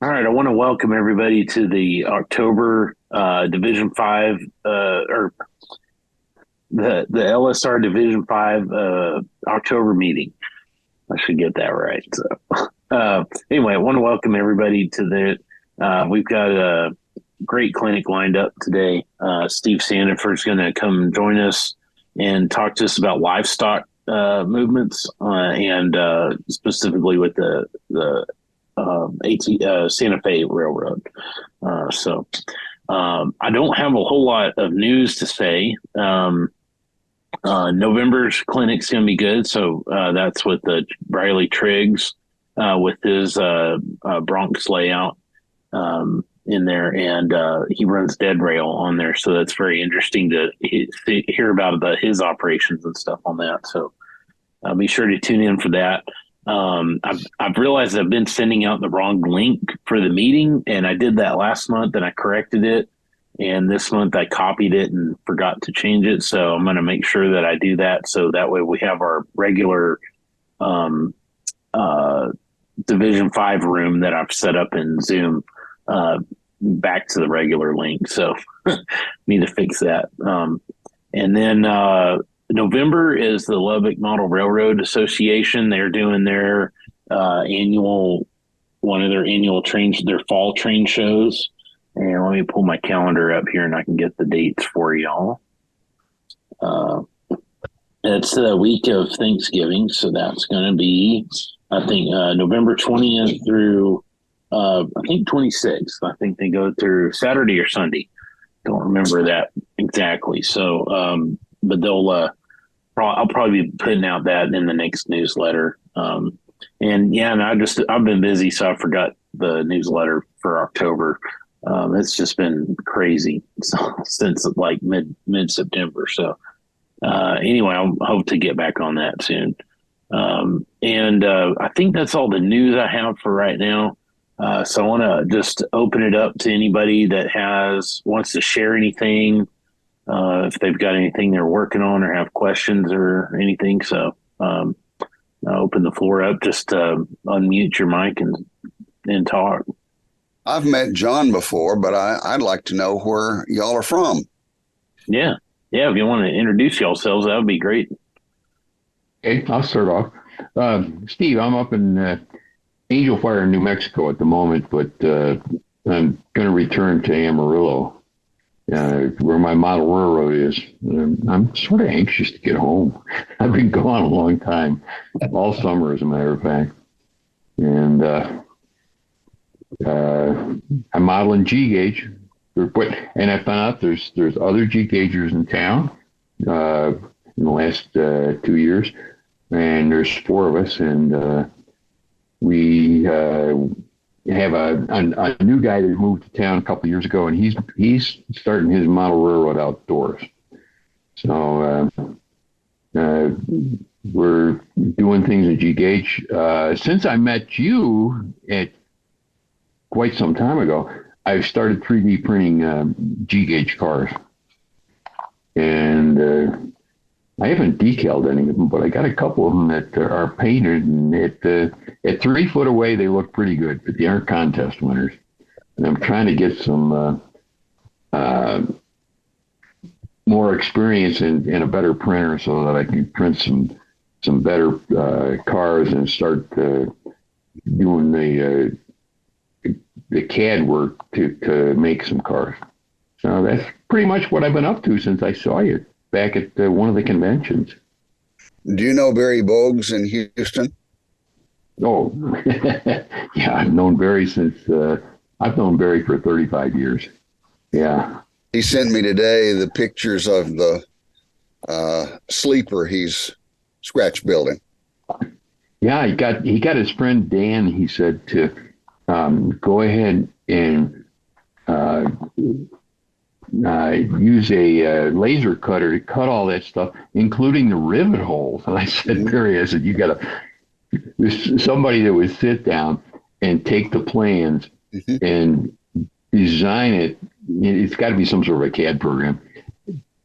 All right, I want to welcome everybody to the October Division Five or the LSR Division Five October meeting. I should get that right. Anyway, I want to welcome everybody to the. We've got a great clinic lined up today. Steve Sandifer is going to come join us and talk to us about livestock movements and specifically with the Santa Fe Railroad. I don't have a whole lot of news to say. November's clinic's going to be good. So that's with the Riley Triggs with his Bronx layout in there. And he runs Dead Rail on there. So that's very interesting to hear about his operations and stuff on that. So be sure to tune in for that. I've realized I've been sending out the wrong link for the meeting, and I did that last month, and I corrected it. And this month I copied it and forgot to change it, so I'm going to make sure that I do that, so that way we have our regular um, uh, Division Five room that I've set up in Zoom back to the regular link. So need to fix that. And then November is the Lubbock Model Railroad Association. They're doing their annual, one of their annual trains, their fall train shows. And let me pull my calendar up here and I can get the dates for y'all. Uh, it's the week of Thanksgiving. So that's going to be, I think, November 20th through, I think, 26th. I think they go through Saturday or Sunday. Don't remember that exactly. So, but I'll probably be putting out that in the next newsletter. And yeah, and I've been busy, so I forgot the newsletter for October. It's just been crazy since like mid September. So anyway, I'll hope to get back on that soon. And I think that's all the news I have for right now. So I want to just open it up to anybody that wants to share anything, if they've got anything they're working on or have questions or anything. So I'll open the floor up. Just unmute your mic and talk. I've met John before, but I'd like to know where y'all are from. Yeah. Yeah. If you want to introduce yourselves, that would be great. Okay, I'll start off. Steve, I'm up in Angel Fire, New Mexico at the moment, but I'm going to return to Amarillo, where my model railroad is. I'm sort of anxious to get home. I've been gone a long time, all summer, as a matter of fact. And I'm modeling G gauge, and I found out there's other G gaugers in town in the last 2 years, and there's four of us, and we have a new guy that moved to town a couple of years ago, and he's starting his model railroad outdoors. So we're doing things in G gauge. Since I met you at quite some time ago, I've started 3D printing G gauge cars, and I haven't decaled any of them, but I got a couple of them that are painted, and at 3 foot away they look pretty good, but they aren't contest winners. And I'm trying to get some more experience in a better printer so that I can print some better cars and start doing the CAD work to make some cars. So that's pretty much what I've been up to since I saw you back at one of the conventions. Do you know Barry Bogues in Houston? Oh, yeah, I've known Barry for 35 years. Yeah. He sent me today the pictures of the sleeper he's scratch building. Yeah, he got his friend Dan, he said, to go ahead and use a laser cutter to cut all that stuff, including the rivet holes. And I said, Barry, I said, there's somebody that would sit down and take the plans and design it. It's got to be some sort of a CAD program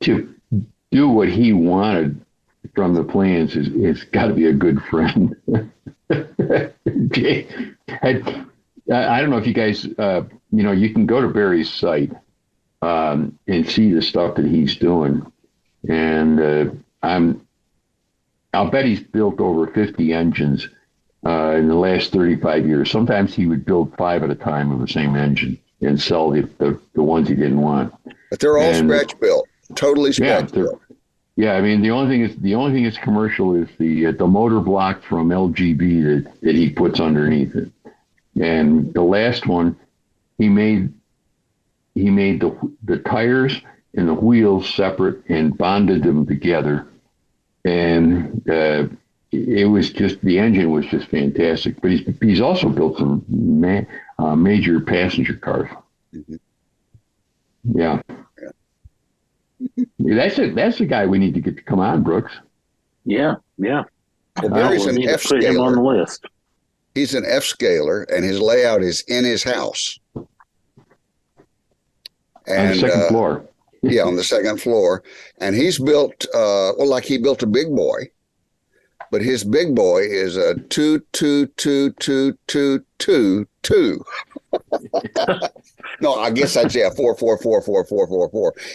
to do what he wanted from the plans. It's got to be a good friend. I don't know if you guys, you can go to Barry's site and see the stuff that he's doing, and I'll bet he's built over 50 engines in the last 35 years. Sometimes he would build 5 at a time of the same engine and sell the ones he didn't want. But they're all scratch built, totally scratch built. Yeah, I mean the only thing that's commercial is the motor block from LGB that he puts underneath it. And the last one, he made the tires and the wheels separate and bonded them together. And it was just, the engine was just fantastic. But he's also built some major passenger cars. Mm-hmm. Yeah. That's the guy we need to get to come on, Brooks. Yeah. Well, Barry's an F put him on the scaler. list. He's an F scaler, and his layout is in his house. And, on the second floor. Yeah, on the second floor. And he's built, like he built a big boy, but his big boy is a 2. No, I guess I'd say a 4.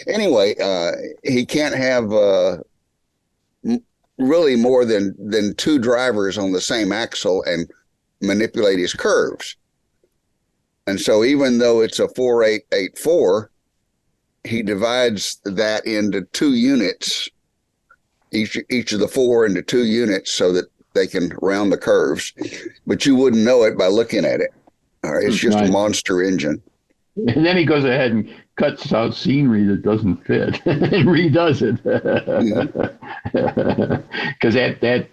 Anyway, he can't have really more than 2 drivers on the same axle and manipulate his curves. And so even though it's a 4884, he divides that into 2 units, each of the 4 into 2 units, so that they can round the curves. But you wouldn't know it by looking at it. All right, it's just a monster engine. And then he goes ahead and cuts out scenery that doesn't fit and redoes it. Because that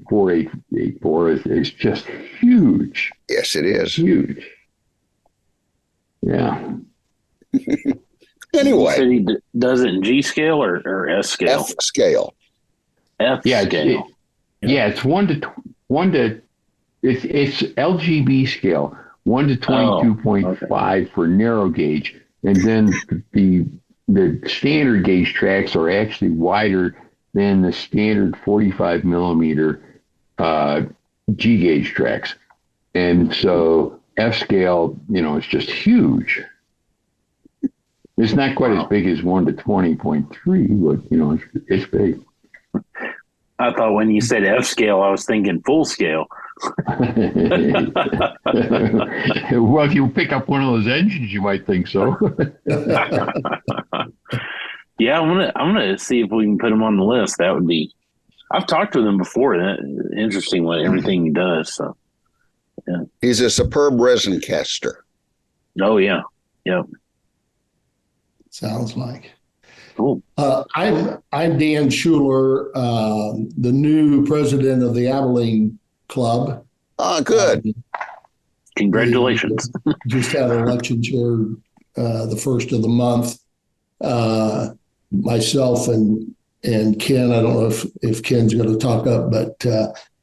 4884 is just huge. Yes, it is. Huge. Yeah. Anyway. You said he does it in G scale or S scale? F scale. F scale. It's 1 to it's LGB scale, 1 to 22.5 for narrow gauge, and then the standard gauge tracks are actually wider than the standard 45 millimeter G gauge tracks, and so F scale, is just huge. It's not quite as big as 1 to 20.3, but it's big. I thought when you said F scale, I was thinking full scale. Well, if you pick up one of those engines, you might think so. Yeah, I'm gonna see if we can put him on the list. That would be. I've talked with him before. Interesting what everything he does. So, yeah. He's a superb resin caster. Oh yeah, yep. Sounds like. Cool. I'm Dan Schuler, the new president of the Abilene Club. Good. Congratulations. Just had elections here the first of the month. Myself and Ken, I don't know if Ken's going to talk up, but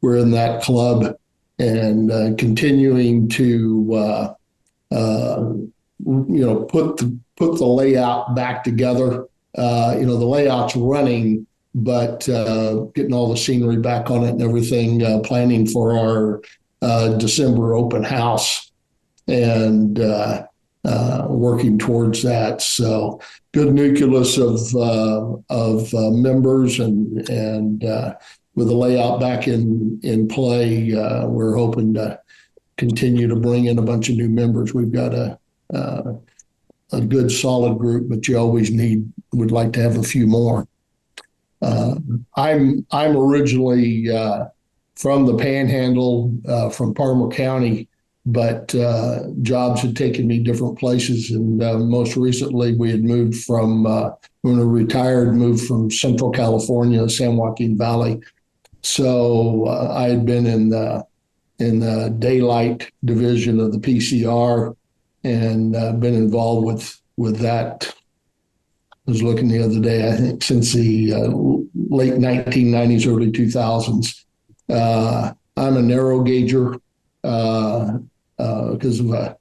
we're in that club and continuing to put the layout back together. The layout's running, but getting all the scenery back on it and everything, planning for our December open house and working towards that. So good nucleus of members and with the layout back in play, we're hoping to continue to bring in a bunch of new members. We've got a good solid group, but you always would like to have a few more. I'm originally from the Panhandle, from Palmer County, but jobs had taken me different places. And most recently, we had moved from, when we retired, moved from Central California, San Joaquin Valley. So I had been in the daylight division of the PCR and been involved with that. I was looking the other day, I think since the late 1990s, early 2000s. I'm a narrow gauger because of a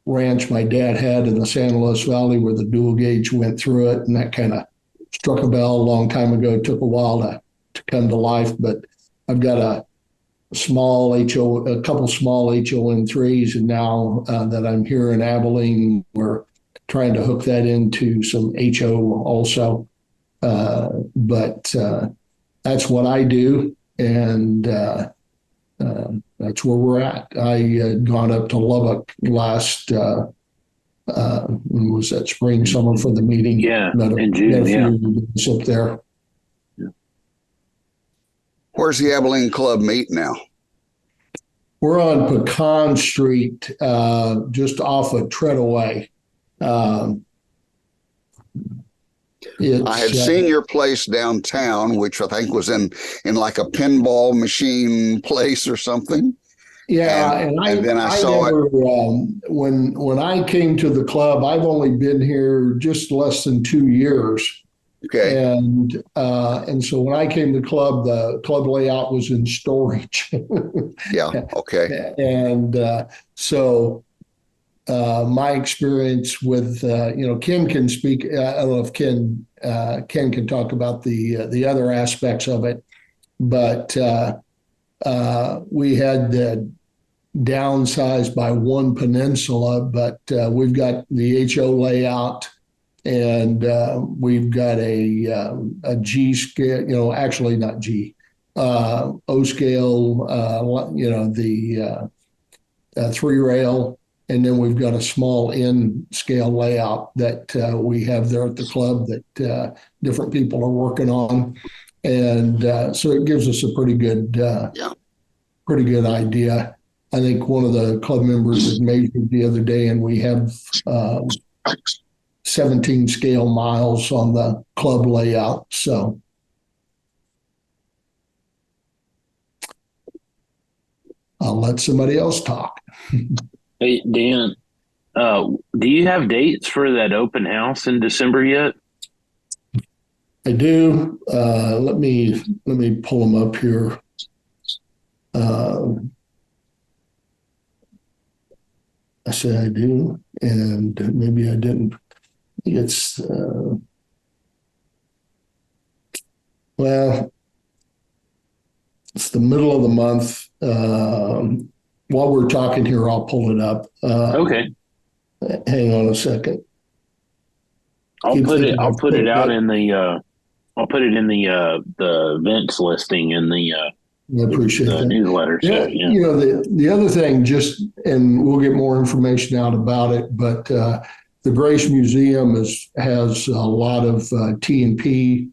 ranch my dad had in the San Luis Valley where the dual gauge went through it, and that kind of struck a bell a long time ago. It took a while to come to life, but I've got small a couple small HON3s, and now that I'm here in Abilene, we're trying to hook that into some HO also. But that's what I do, and that's where we're at. I had gone up to Lubbock last when was that, spring, summer, for the meeting? Yeah, in June. Yeah. Up there. Where's the Abilene Club meet now? We're on Pecan Street, just off of Treadaway. I had seen your place downtown, which I think was in like a pinball machine place or something. Yeah, and then I saw it. When I came to the club, I've only been here just less than 2 years. Okay. And so when I came to the club layout was in storage. Yeah. Okay. And so my experience with Ken can speak. I don't know if Ken can talk about the other aspects of it, but we had downsized by one peninsula, but we've got the HO layout. And we've got a G scale, actually not G, O scale, the 3-rail, and then we've got a small N scale layout that we have there at the club that different people are working on, and so it gives us a pretty good idea. I think one of the club members had measured the other day, and we have 17 scale miles on the club layout. So I'll let somebody else talk. Hey, Dan, do you have dates for that open house in December yet? I do. Let me pull them up here. I said I do, and maybe I didn't. It's it's the middle of the month. While we're talking here, I'll pull it up. Okay. Hang on a second. I'll put it out in the. I'll put it in the events listing in the. I appreciate the newsletter. Yeah, so, yeah. The other thing, and we'll get more information out about it, but the Grace Museum has a lot of T&P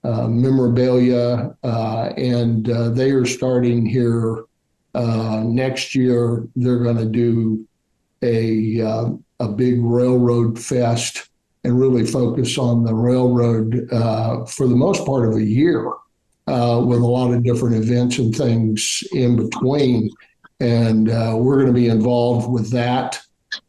memorabilia, and they are starting here next year. They're going to do a big railroad fest and really focus on the railroad for the most part of a year, with a lot of different events and things in between. And we're going to be involved with that.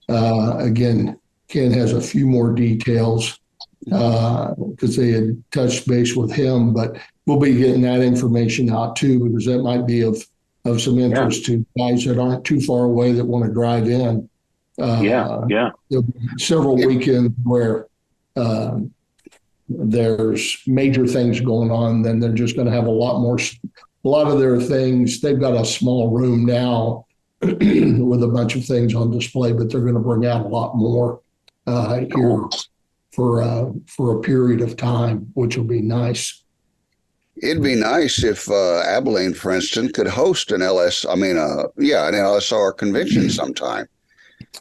Again, Ken has a few more details because they had touched base with him, but we'll be getting that information out too, because that might be of some interest to guys that aren't too far away that want to drive in. There'll be several weekends where there's major things going on. Then they're just going to have a lot of their things. They've got a small room now with a bunch of things on display, but they're going to bring out a lot more here for a period of time, which will be nice. It'd be nice if Abilene, for instance, could host an LSR convention sometime.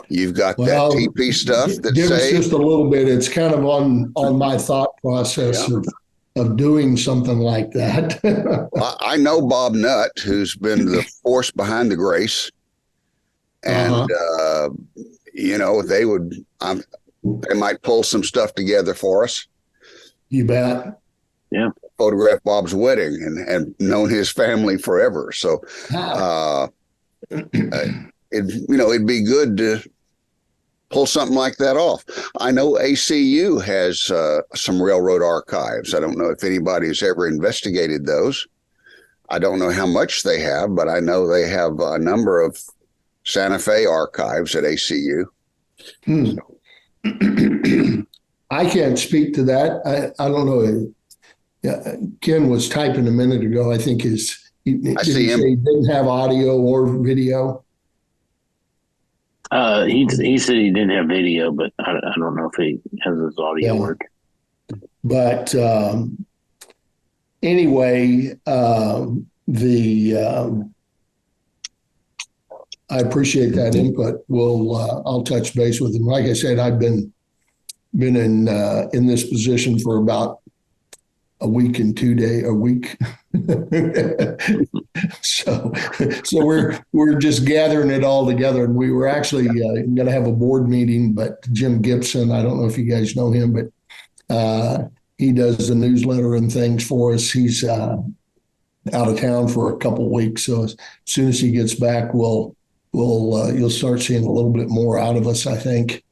You've got that TP stuff that give us just a little bit. It's kind of on my thought process of doing something like that. I know Bob Nutt, who's been the force behind the Grace, and they might pull some stuff together for us. You bet. Yeah. Photograph Bob's wedding and known his family forever. So it'd be good to pull something like that off. I know ACU has some railroad archives. I don't know if anybody's ever investigated those. I don't know how much they have, but I know they have a number of Santa Fe archives at ACU. I can't speak to that. I don't know. Ken was typing a minute ago. I think he's I see him. He didn't have audio or video? He said he didn't have video, but I don't know if he has his audio Yeah. work. But anyway, I appreciate that input. I'll touch base with him. Like I said, I've been in this position for about a week and 2 days, a week. so we're just gathering it all together. And we were actually going to have a board meeting, but Jim Gibson, I don't know if you guys know him, but he does the newsletter and things for us. He's out of town for a couple of weeks. So as soon as he gets back, you'll start seeing a little bit more out of us, I think.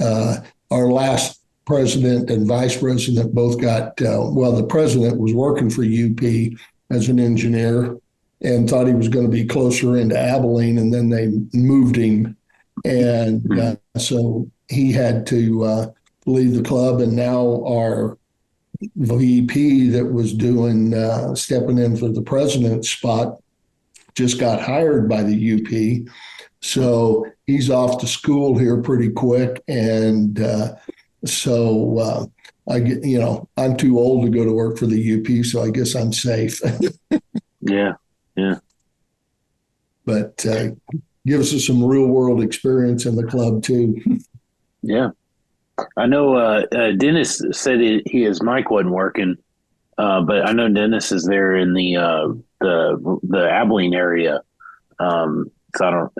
Our last president and vice president both got, the president was working for UP as an engineer and thought he was going to be closer into Abilene, and then they moved him. And so he had to leave the club, and now our VP that was stepping in for the president's spot just got hired by the UP. So he's off to school here pretty quick. And so I'm too old to go to work for the UP, so I guess I'm safe. Yeah. But gives us some real world experience in the club too. Yeah. I know Dennis said his mic wasn't working, but I know Dennis is there in the Abilene area. So I don't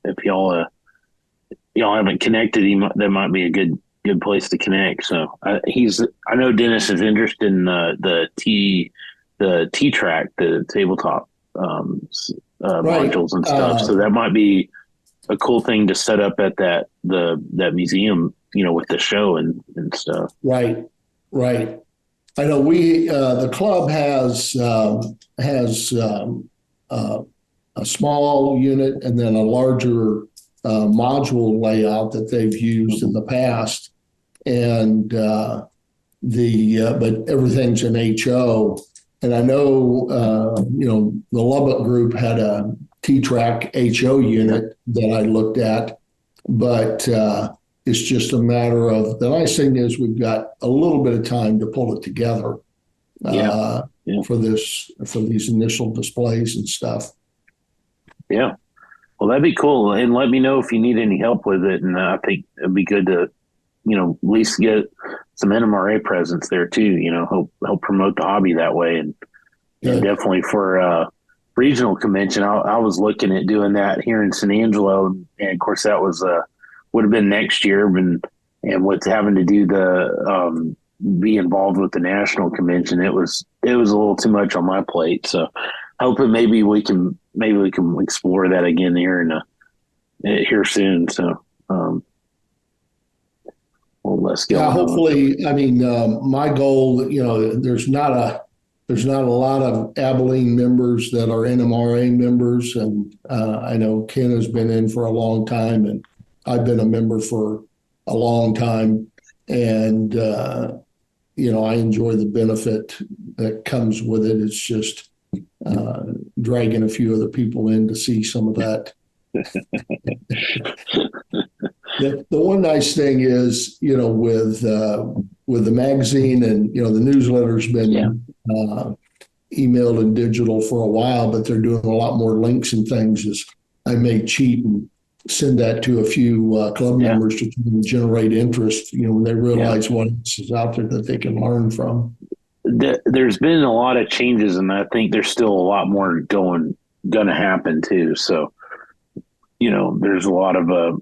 if y'all haven't connected, that might be a good place to connect. So I know Dennis is interested in the T track, the tabletop modules and stuff. So that might be a cool thing to set up at that museum, with the show and stuff. Right. I know the club has a small unit and then a larger module layout that they've used in the past, and but everything's an HO. And I know the Lubbock group had a T-Track HO unit that I looked at, but it's just a matter of, the nice thing is we've got a little bit of time to pull it together for these initial displays and stuff. Yeah. Well, that'd be cool. And let me know if you need any help with it. And I think it'd be good to, at least get some NMRA presence there too, help promote the hobby that way. And definitely for regional convention, I was looking at doing that here in San Angelo. And of course that was, would have been next year. And with having to do be involved with the national convention, it was a little too much on my plate. So hoping maybe we can explore that again here soon. So, let's go. Yeah, hopefully. I mean, my goal, there's not a lot of Abilene members that are NMRA members, and I know Ken has been in for a long time, and I've been a member for a long time, and I enjoy the benefit that comes with it. It's just dragging a few other people in to see some of that. The one nice thing is, with the magazine and, the newsletter's been emailed and digital for a while, but they're doing a lot more links and things. Is I may cheat and send that to a few club members to generate interest, when they realize what else is out there that they can learn from. There's been a lot of changes, and I think there's still a lot more going to happen too. So, there's a lot of the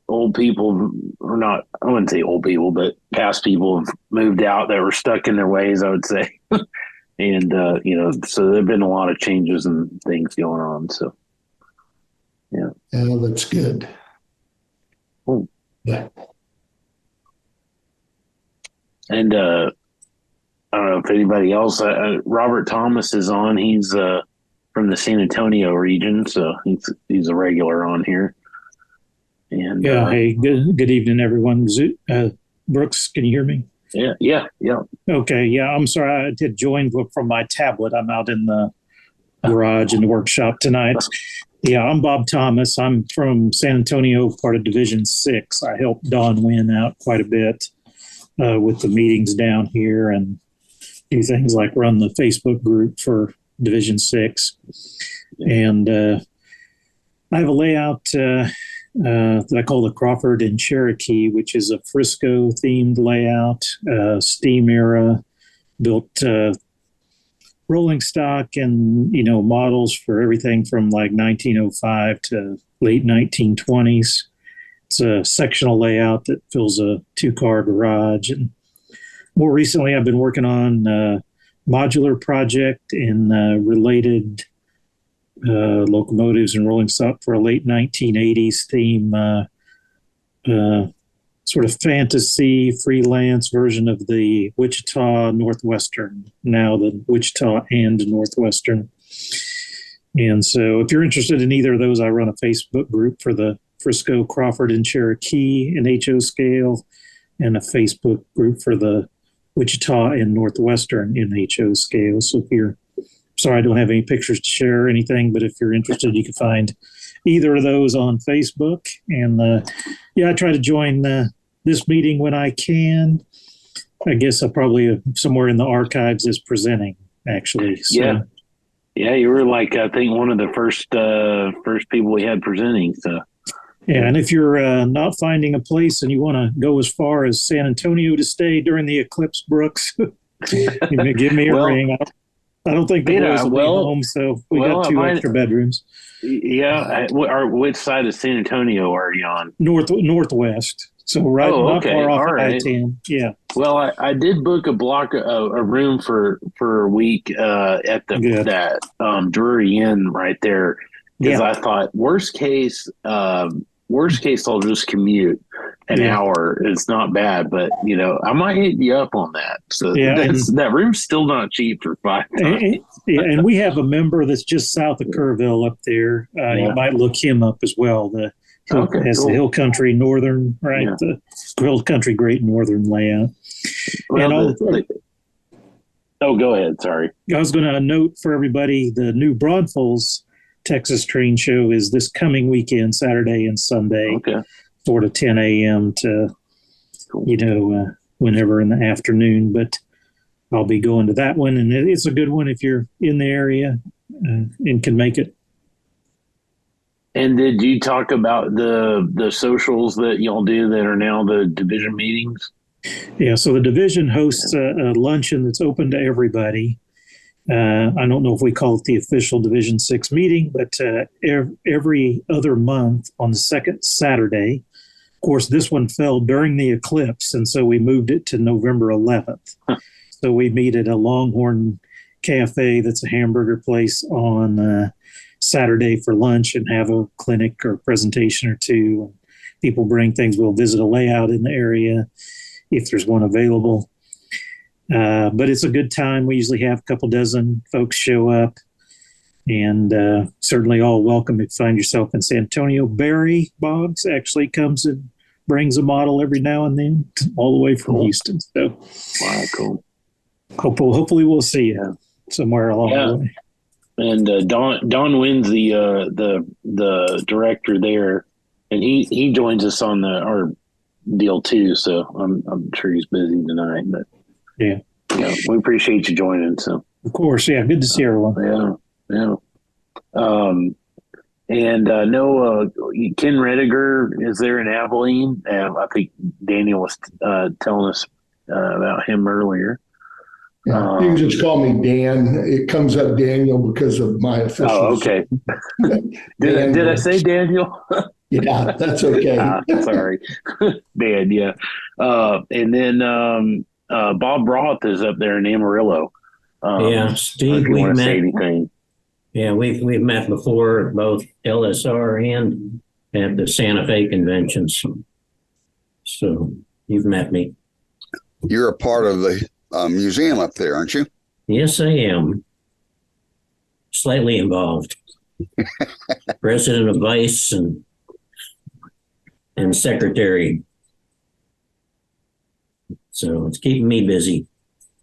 old people, or not, I wouldn't say old people, but past people have moved out that were stuck in their ways, I would say. And, so there've been a lot of changes and things going on. So, yeah. Yeah, that's good. Cool. Yeah. And I don't know if anybody else, Robert Thomas is on. He's from the San Antonio region, so he's a regular on here. And hey, good evening, everyone. Brooks, can you hear me? Yeah. Okay, yeah, I'm sorry. I did join from my tablet. I'm out in the garage in the workshop tonight. Yeah, I'm Bob Thomas. I'm from San Antonio, part of Division 6. I helped Don Wynn out quite a bit with the meetings down here and do things like run the Facebook group for Division 6. And I have a layout that I call the Crawford and Cherokee, which is a Frisco themed layout, steam era, built rolling stock and, models for everything from like 1905 to late 1920s. It's a sectional layout that fills a 2-car garage. And more recently, I've been working on a modular project and related locomotives and rolling stock for a late 1980s theme, sort of fantasy freelance version of the Wichita Northwestern, now the Wichita and Northwestern. And so if you're interested in either of those, I run a Facebook group for the Frisco, Crawford, and Cherokee in HO scale, and a Facebook group for the Wichita and Northwestern in HO scale. So if you're sorry, I don't have any pictures to share or anything, but if you're interested, you can find either of those on Facebook. And I try to join this meeting when I can. I guess I'll probably somewhere in the archives is presenting, actually. So. Yeah, you were like, I think, one of the first people we had presenting. So. Yeah, and if you're not finding a place and you want to go as far as San Antonio to stay during the eclipse, Brooks, give me a ring. I don't think the boys will be home, so we got 2 extra bedrooms. Yeah. Which side of San Antonio are you on? Northwest. So not far off I-10. Yeah. Well, I did book a room for a week at that Drury Inn right there because I thought worst case I'll just commute an hour. It's not bad, but I might hit you up on that. So that room's still not cheap for 5 times. And we have a member that's just south of Kerrville up there. You might look him up as well. The Hill Country Northern, right? Yeah. The Hill Country Great Northern layout. Well, go ahead. Sorry. I was going to note for everybody the new Braunfels Texas Train Show is this coming weekend, Saturday and Sunday, sort of 10 a.m. to, whenever in the afternoon. But I'll be going to that one, and it's a good one if you're in the area and can make it. And did you talk about the socials that y'all do that are now the division meetings? Yeah, so the division hosts a luncheon that's open to everybody. I don't know if we call it the official Division 6 meeting, but every other month on the second Saturday. Of course, this one fell during the eclipse, and so we moved it to November 11th. So we meet at a Longhorn Cafe that's a hamburger place on Saturday for lunch and have a clinic or presentation or two. People bring things. We'll visit a layout in the area if there's one available. But it's a good time. We usually have a couple dozen folks show up, and certainly all welcome if you find yourself in San Antonio. Barry Boggs actually comes and brings a model every now and then, all the way from Houston. So, wow, cool. Hopefully we'll see you somewhere along the way. And Don Wynn's the director there, and he joins us on our deal too. So I'm sure he's busy tonight, but. Yeah, we appreciate you joining. So, of course, good to see everyone. Yeah. And Ken Rediger is there in Abilene. I think Daniel was telling us about him earlier. Yeah, you can just call me Dan. It comes up Daniel because of my official. Oh, okay. Did I say Daniel? Yeah, that's okay. Sorry, Dan. Yeah, and then. Bob Roth is up there in Amarillo. Steve, we've met. Say anything. Yeah, we've met before, both LSR and at the Santa Fe conventions. So you've met me. You're a part of the museum up there, aren't you? Yes, I am. Slightly involved. President of Vice and secretary. So it's keeping me busy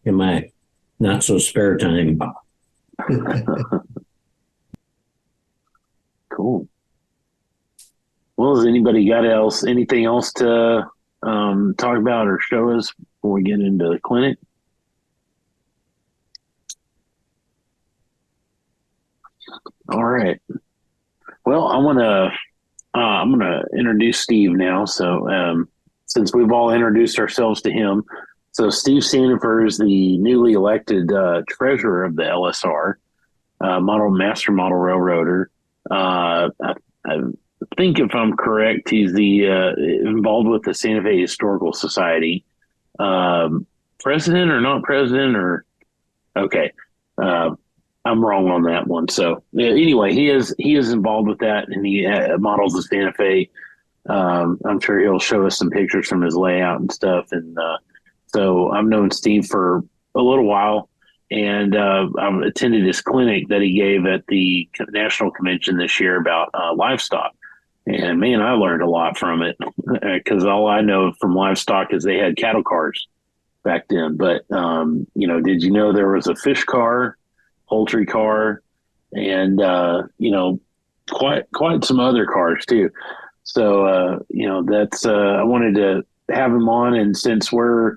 in my not so spare time. Cool. Well, has anybody got anything else to talk about or show us before we get into the clinic? All right. Well, I'm gonna introduce Steve now. So since we've all introduced ourselves to him, so Steve Sandifer is the newly elected treasurer of the LSR, Master Model Railroader. I think if I'm correct, he's the involved with the Santa Fe Historical Society. President or not president or okay. I'm wrong on that one. So anyway, he is involved with that, and he models the Santa Fe. I'm sure he'll show us some pictures from his layout and stuff. And so I've known Steve for a little while, and I've attended his clinic that he gave at the national convention this year about livestock. And man, I learned a lot from it because all I know from livestock is they had cattle cars back then. But did you know there was a fish car, poultry car, and quite some other cars too. So that's I wanted to have him on, and since we're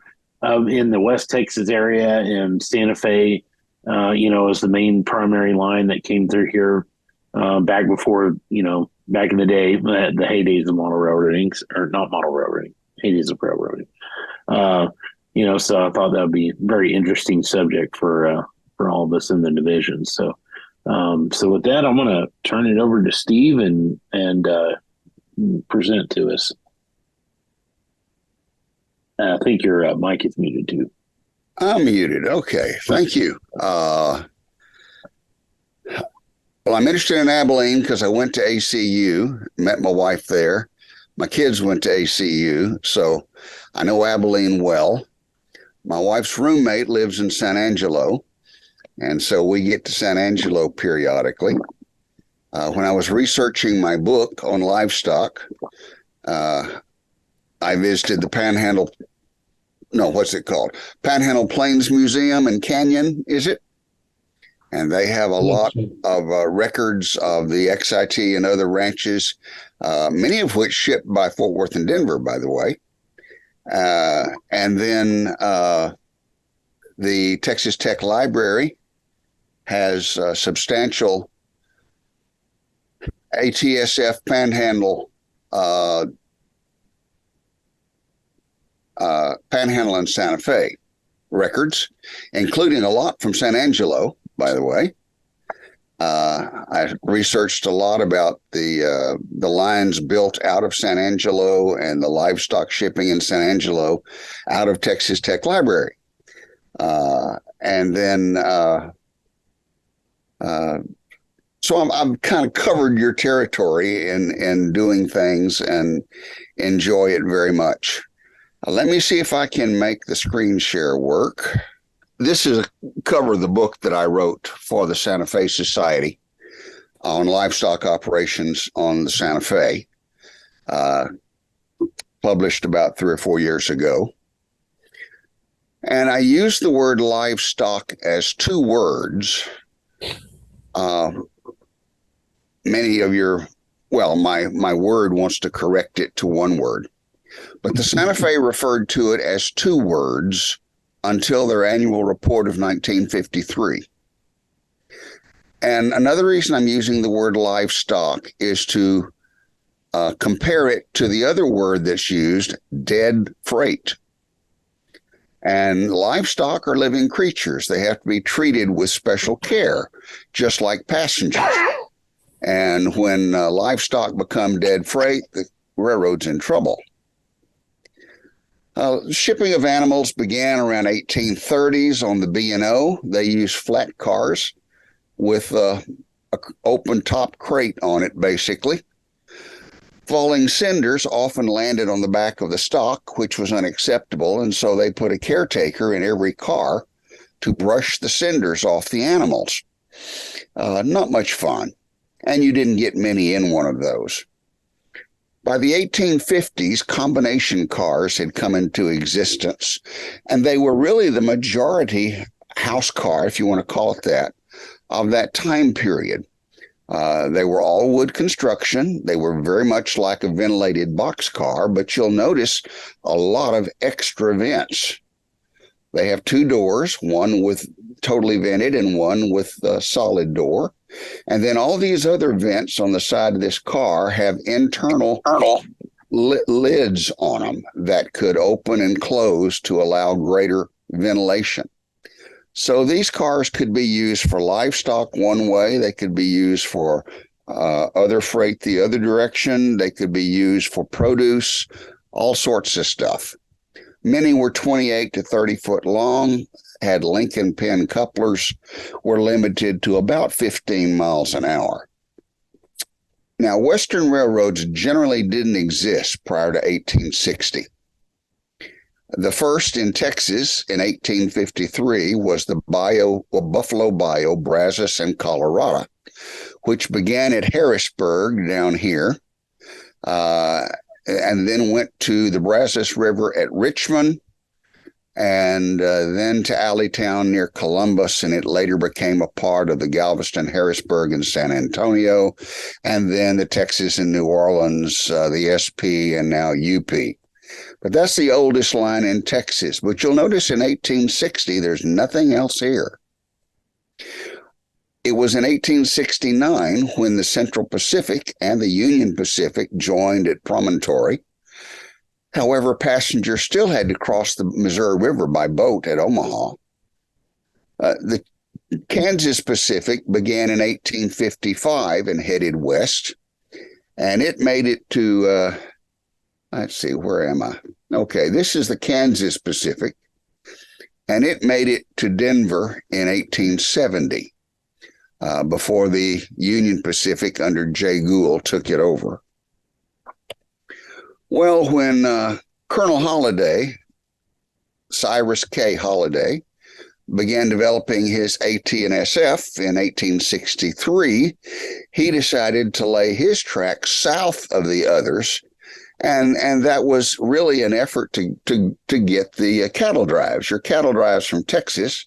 in the West Texas area and Santa Fe, is the main primary line that came through here back before back in the day, the heydays of model railroading, or not model railroading, heydays of railroading. So I thought that would be a very interesting subject for all of us in the division. So with that, I'm going to turn it over to Steve and present to us. I think your mic is muted too. I'm muted. Okay. Thank you. Well, I'm interested in Abilene because I went to ACU, met my wife there. My kids went to ACU, so I know Abilene well. My wife's roommate lives in San Angelo, and so we get to San Angelo periodically. When I was researching my book on livestock, I visited the Panhandle Plains Museum in Canyon, is it? And they have a lot of records of the XIT and other ranches, many of which shipped by Fort Worth and Denver, by the way. And then the Texas Tech Library has substantial ATSF Panhandle and Santa Fe records, including a lot from San Angelo, by the way. I researched a lot about the lines built out of San Angelo and the livestock shipping in San Angelo out of Texas Tech Library. And then so I've kind of covered your territory in doing things and enjoy it very much. Let me see if I can make the screen share work. This is a cover of the book that I wrote for the Santa Fe Society on livestock operations on the Santa Fe, published about 3 or 4 years ago. And I used the word livestock as 2 words. Many of my word wants to correct it to 1 word. But the Santa Fe referred to it as 2 words until their annual report of 1953. And another reason I'm using the word livestock is to compare it to the other word that's used, dead freight. And livestock are living creatures. They have to be treated with special care, just like passengers. And when livestock become dead freight, the railroad's in trouble. Shipping of animals began around 1830s on the B&O. They used flat cars with an open top crate on it, basically. Falling cinders often landed on the back of the stock, which was unacceptable, and so they put a caretaker in every car to brush the cinders off the animals. Not much fun, and you didn't get many in one of those. By the 1850s, combination cars had come into existence, and they were really the majority house car, if you want to call it that, of that time period. They were all wood construction. They were very much like a ventilated boxcar, but you'll notice a lot of extra vents. They have two doors, one with totally vented and one with a solid door. And then all these other vents on the side of this car have internal lids on them that could open and close to allow greater ventilation. So these cars could be used for livestock one way. They could be used for other freight the other direction. They could be used for produce, all sorts of stuff. Many were 28 to 30 foot long, had link and pin couplers, were limited to about 15 miles an hour. Now, Western railroads generally didn't exist prior to 1860. The first in Texas in 1853 was the Buffalo Bayou, Brazos, and Colorado, which began at Harrisburg down here, and then went to the Brazos River at Richmond, and then to Alleytown near Columbus, and it later became a part of the Galveston, Harrisburg, and San Antonio, and then the Texas and New Orleans, the SP, and now UP. But that's the oldest line in Texas. But you'll notice in 1860, there's nothing else here. It was in 1869 when the Central Pacific and the Union Pacific joined at Promontory. However, passengers still had to cross the Missouri River by boat at Omaha. The Kansas Pacific began in 1855 and headed west, and it made it to, let's see, where am I? Okay, this is the Kansas Pacific, and it made it to Denver in 1870 before the Union Pacific under Jay Gould took it over. Well, when Colonel Holliday, Cyrus K. Holliday, began developing his AT&SF in 1863, he decided to lay his tracks south of the others, and that was really an effort to get the cattle drives. Your cattle drives from Texas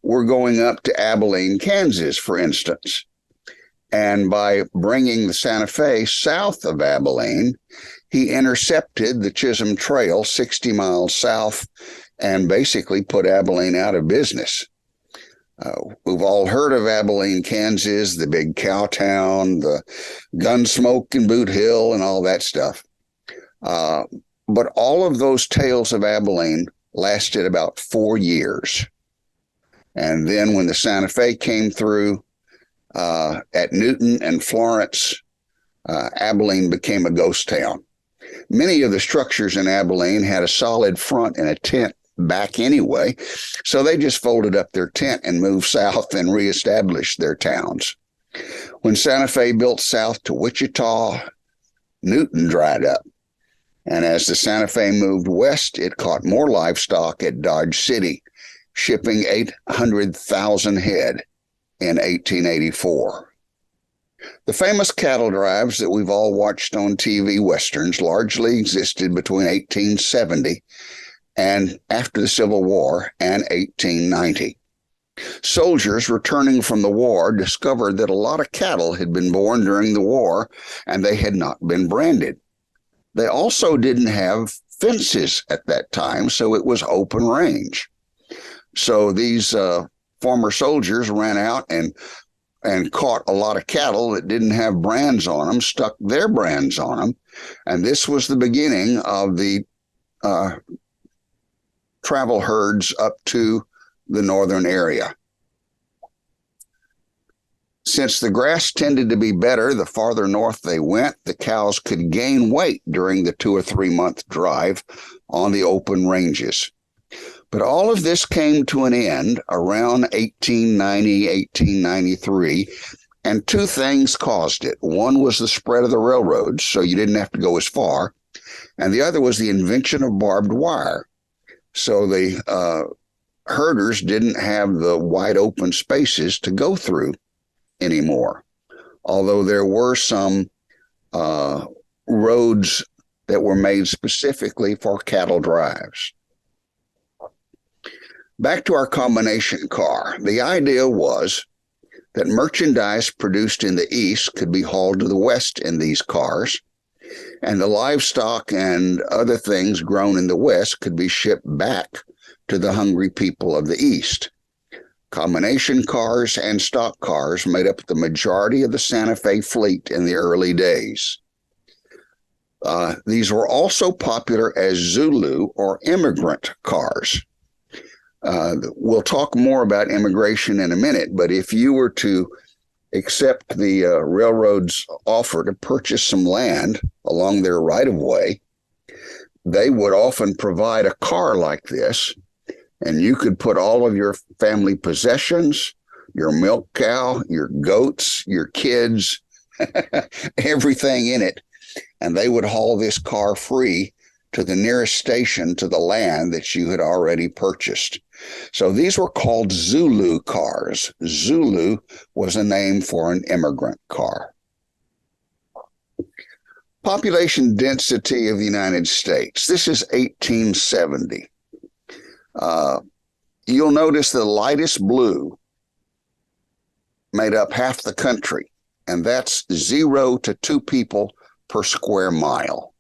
were going up to Abilene, Kansas, for instance. And by bringing the Santa Fe south of Abilene, he intercepted the Chisholm Trail 60 miles south and basically put Abilene out of business. We've all heard of Abilene, Kansas, the big cow town, the Gunsmoke and Boot Hill and all that stuff. But all of those tales of Abilene lasted about 4 years. And then when the Santa Fe came through at Newton and Florence, Abilene became a ghost town. Many of the structures in Abilene had a solid front and a tent back anyway, so they just folded up their tent and moved south and reestablished their towns. When Santa Fe built south to Wichita, Newton dried up. And as the Santa Fe moved west, it caught more livestock at Dodge City, shipping 800,000 head in 1884. The famous cattle drives that we've all watched on TV westerns largely existed between 1870 and after the Civil War and 1890. Soldiers returning from the war discovered that a lot of cattle had been born during the war and they had not been branded. They also didn't have fences at that time, so it was open range. So these former soldiers ran out and caught a lot of cattle that didn't have brands on them, stuck their brands on them, and this was the beginning of the travel herds up to the northern area. Since the grass tended to be better the farther north they went, the cows could gain weight during the 2 or 3 month drive on the open ranges. But all of this came to an end around 1890, 1893, and two things caused it. One was the spread of the railroads, so you didn't have to go as far, and the other was the invention of barbed wire. So the herders didn't have the wide open spaces to go through anymore, although there were some roads that were made specifically for cattle drives. Back to our combination car. The idea was that merchandise produced in the east could be hauled to the west in these cars, and the livestock and other things grown in the west could be shipped back to the hungry people of the east. Combination cars and stock cars made up the majority of the Santa Fe fleet in the early days. These were also popular as Zulu or immigrant cars. We'll talk more about immigration in a minute, but if you were to accept the railroad's offer to purchase some land along their right-of-way, they would often provide a car like this, and you could put all of your family possessions, your milk cow, your goats, your kids, everything in it, and they would haul this car free to the nearest station to the land that you had already purchased. So these were called Zulu cars. Zulu was a name for an immigrant car. Population density of the United States. This is 1870. You'll notice the lightest blue made up half the country, and that's 0 to 2 people per square mile.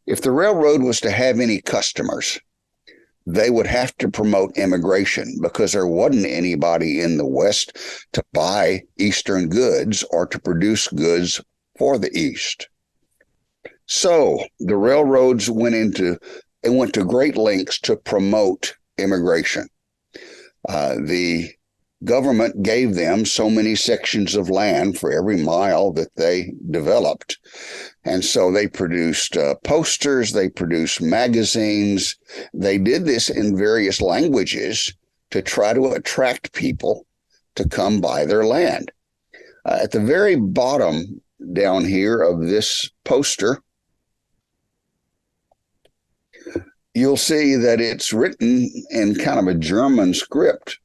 If the railroad was to have any customers, they would have to promote immigration because there wasn't anybody in the West to buy Eastern goods or to produce goods for the East. So the railroads went to great lengths to promote immigration. The government gave them so many sections of land for every mile that they developed. And so they produced posters, they produced magazines. They did this in various languages to try to attract people to come buy their land. At the very bottom down here of this poster, you'll see that it's written in kind of a German script.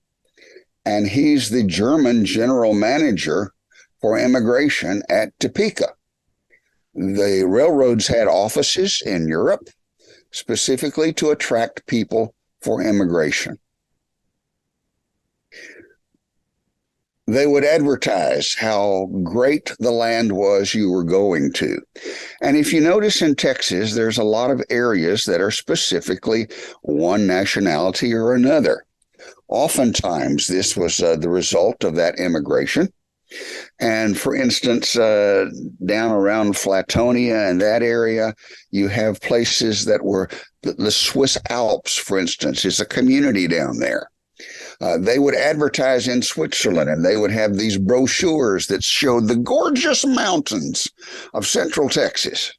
And he's the German general manager for immigration at Topeka. The railroads had offices in Europe specifically to attract people for immigration. They would advertise how great the land was you were going to. And if you notice in Texas, there's a lot of areas that are specifically one nationality or another. Oftentimes, this was the result of that immigration. And for instance, down around Flatonia and that area, you have places that were the Swiss Alps, for instance, is a community down there. They would advertise in Switzerland, and they would have these brochures that showed the gorgeous mountains of Central Texas.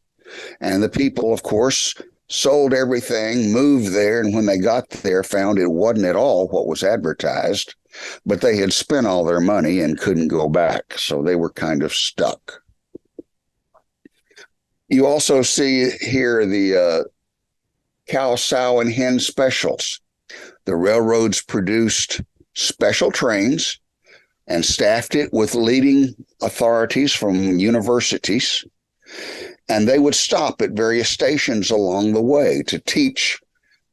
And the people, of course, sold everything, moved there, and when they got there, found it wasn't at all what was advertised, but they had spent all their money and couldn't go back, so they were kind of stuck. You also see here the cow, sow, and hen specials. The railroads produced special trains and staffed it with leading authorities from universities, and they would stop at various stations along the way to teach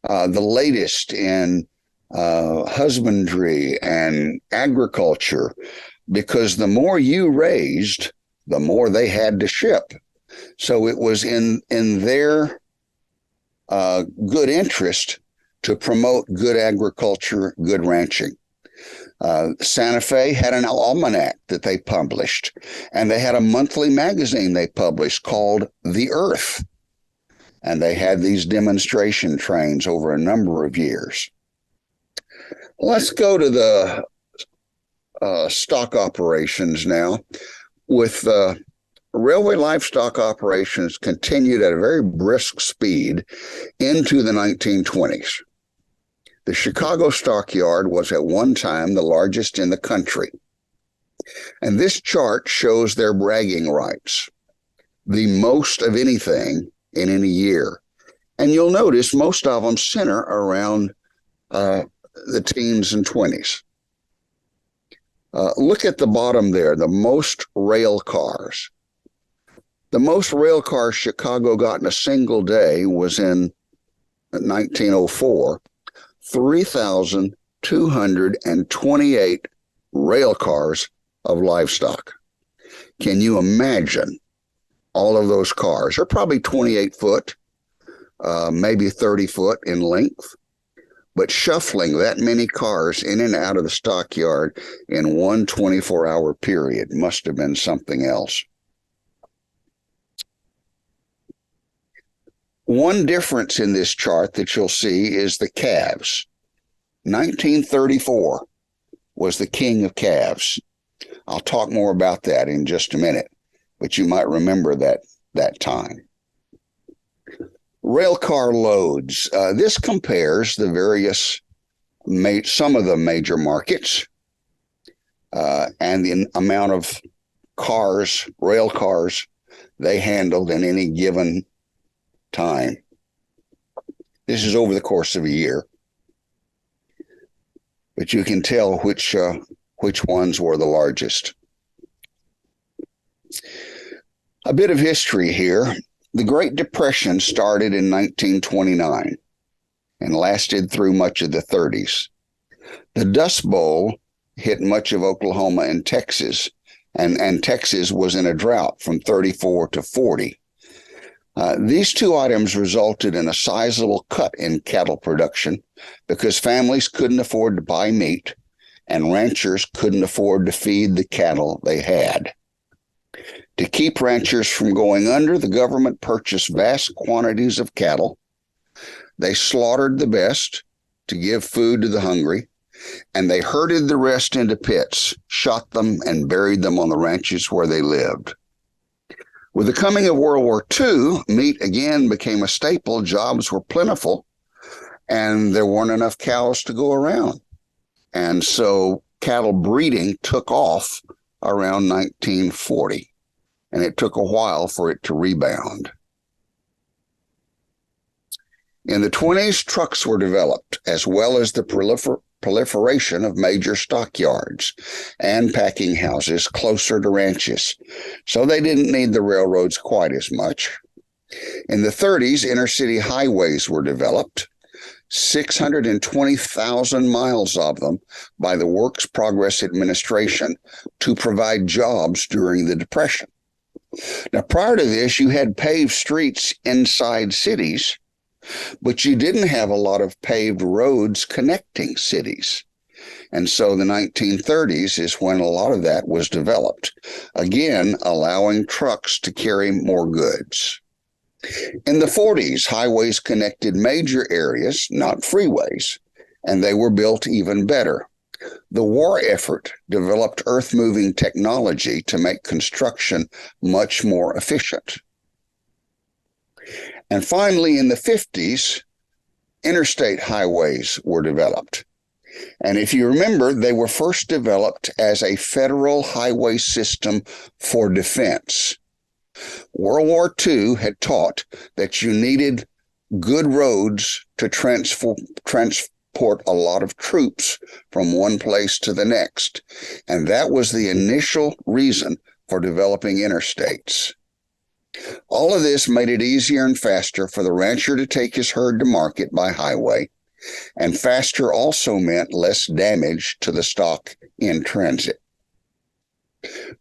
the latest in husbandry and agriculture, because the more you raised, the more they had to ship. So it was in their good interest to promote good agriculture, good ranching. Santa Fe had an almanac that they published, and they had a monthly magazine they published called The Earth. And they had these demonstration trains over a number of years. Let's go to the stock operations now. With railway livestock operations continued at a very brisk speed into the 1920s. The Chicago stockyard was at one time the largest in the country. And this chart shows their bragging rights, the most of anything in any year. And you'll notice most of them center around the teens and 20s. Look at the bottom there, the most rail cars. The most rail cars Chicago got in a single day was in 1904, 3,228 rail cars of livestock. Can you imagine all of those cars? They're probably 28 foot, maybe 30 foot in length, but shuffling that many cars in and out of the stockyard in one 24-hour period must have been something else. One difference in this chart that you'll see is the calves. 1934 was the king of calves. I'll talk more about that in just a minute, but you might remember that time. Railcar loads. This compares the various, some of the major markets and the amount of cars, rail cars, they handled in any given time. This is over the course of a year, but you can tell which ones were the largest. A bit of history here. The Great Depression started in 1929 and lasted through much of the 30s. The Dust Bowl hit much of Oklahoma and Texas, and Texas was in a drought from 34 to 40. These two items resulted in a sizable cut in cattle production because families couldn't afford to buy meat and ranchers couldn't afford to feed the cattle they had. To keep ranchers from going under, the government purchased vast quantities of cattle. They slaughtered the best to give food to the hungry, and they herded the rest into pits, shot them, and buried them on the ranches where they lived. With the coming of World War II, meat again became a staple, jobs were plentiful, and there weren't enough cows to go around. And so cattle breeding took off around 1940, and it took a while for it to rebound. In the 20s, trucks were developed, as well as the proliferation of major stockyards and packing houses closer to ranches, so they didn't need the railroads quite as much. In the 30s, inner-city highways were developed, 620,000 miles of them by the Works Progress Administration to provide jobs during the Depression. Now, prior to this, you had paved streets inside cities, but you didn't have a lot of paved roads connecting cities. And so the 1930s is when a lot of that was developed, again, allowing trucks to carry more goods. In the 40s, highways connected major areas, not freeways, and they were built even better. The war effort developed earth-moving technology to make construction much more efficient. And finally, in the 50s, interstate highways were developed. And if you remember, they were first developed as a federal highway system for defense. World War II had taught that you needed good roads to transport a lot of troops from one place to the next. And that was the initial reason for developing interstates. All of this made it easier and faster for the rancher to take his herd to market by highway, and faster also meant less damage to the stock in transit.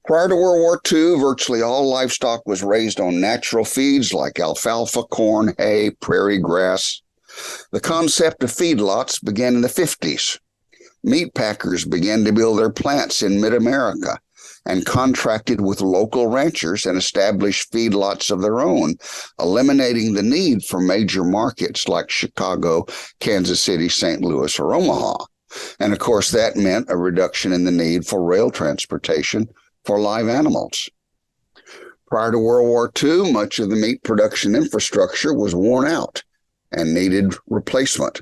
Prior to World War II, virtually all livestock was raised on natural feeds like alfalfa, corn, hay, prairie grass. The concept of feedlots began in the 50s. Meat packers began to build their plants in mid-America and contracted with local ranchers and established feedlots of their own, eliminating the need for major markets like Chicago, Kansas City, St. Louis, or Omaha. And of course, that meant a reduction in the need for rail transportation for live animals. Prior to World War II, much of the meat production infrastructure was worn out and needed replacement.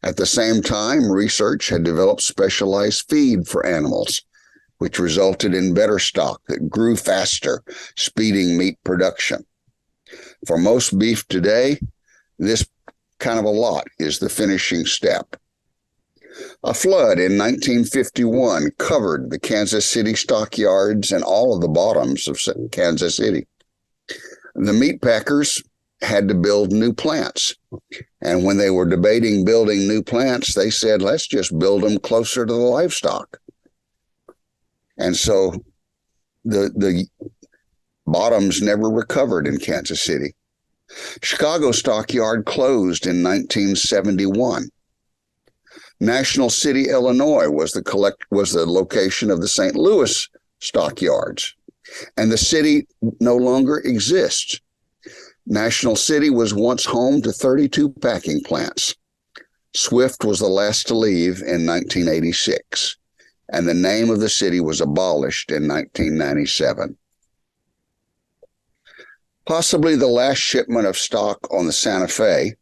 At the same time, research had developed specialized feed for animals, which resulted in better stock that grew faster, speeding meat production. For most beef today, this kind of a lot is the finishing step. A flood in 1951 covered the Kansas City stockyards and all of the bottoms of Kansas City. The meat packers had to build new plants. And when they were debating building new plants, they said, let's just build them closer to the livestock. And so the bottoms never recovered in Kansas City. Chicago stockyard closed in 1971. National City, Illinois was the location of the St. Louis stockyards, and the city no longer exists. National City was once home to 32 packing plants. Swift was the last to leave in 1986, and the name of the city was abolished in 1997. Possibly the last shipment of stock on the Santa Fe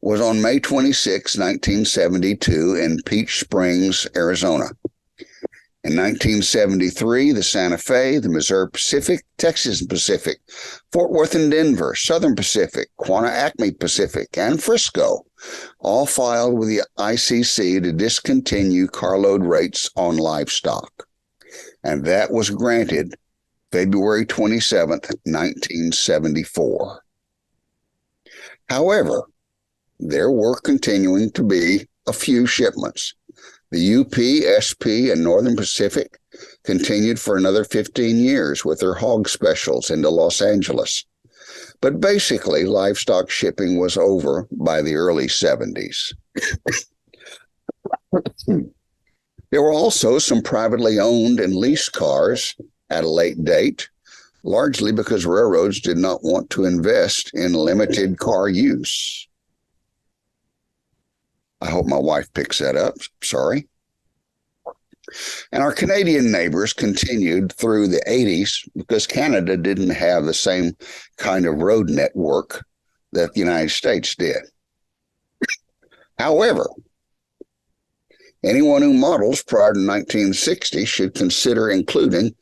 was on May 26, 1972 in Peach Springs, Arizona. In 1973, the Santa Fe, the Missouri Pacific, Texas Pacific, Fort Worth and Denver, Southern Pacific, Quanah Acme Pacific, and Frisco all filed with the ICC to discontinue carload rates on livestock. And that was granted February 27, 1974. However, there were continuing to be a few shipments. The UP, SP, and Northern Pacific continued for another 15 years with their hog specials into Los Angeles. But basically, livestock shipping was over by the early 70s. There were also some privately owned and leased cars at a late date, largely because railroads did not want to invest in limited car use. I hope my wife picks that up. Sorry. And our Canadian neighbors continued through the 80s because Canada didn't have the same kind of road network that the United States did. However, anyone who models prior to 1960 should consider including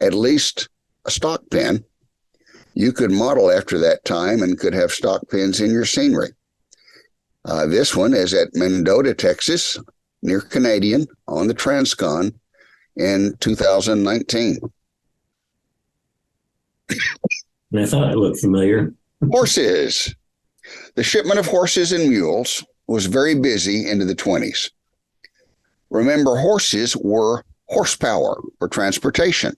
at least a stock pen. You could model after that time and could have stock pens in your scenery. This one is at Mendota, Texas, near Canadian on the Transcon in 2019. I thought it looked familiar. Horses. The shipment of horses and mules was very busy into the 20s. Remember, horses were horsepower for transportation,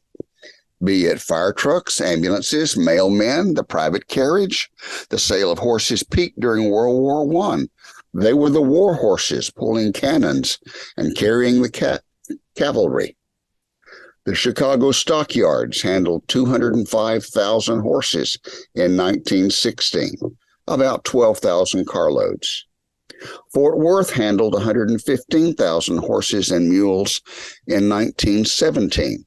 be it fire trucks, ambulances, mailmen, the private carriage. The sale of horses peaked during World War I. They were the war horses pulling cannons and carrying the cavalry. The Chicago stockyards handled 205,000 horses in 1916, about 12,000 carloads. Fort Worth handled 115,000 horses and mules in 1917.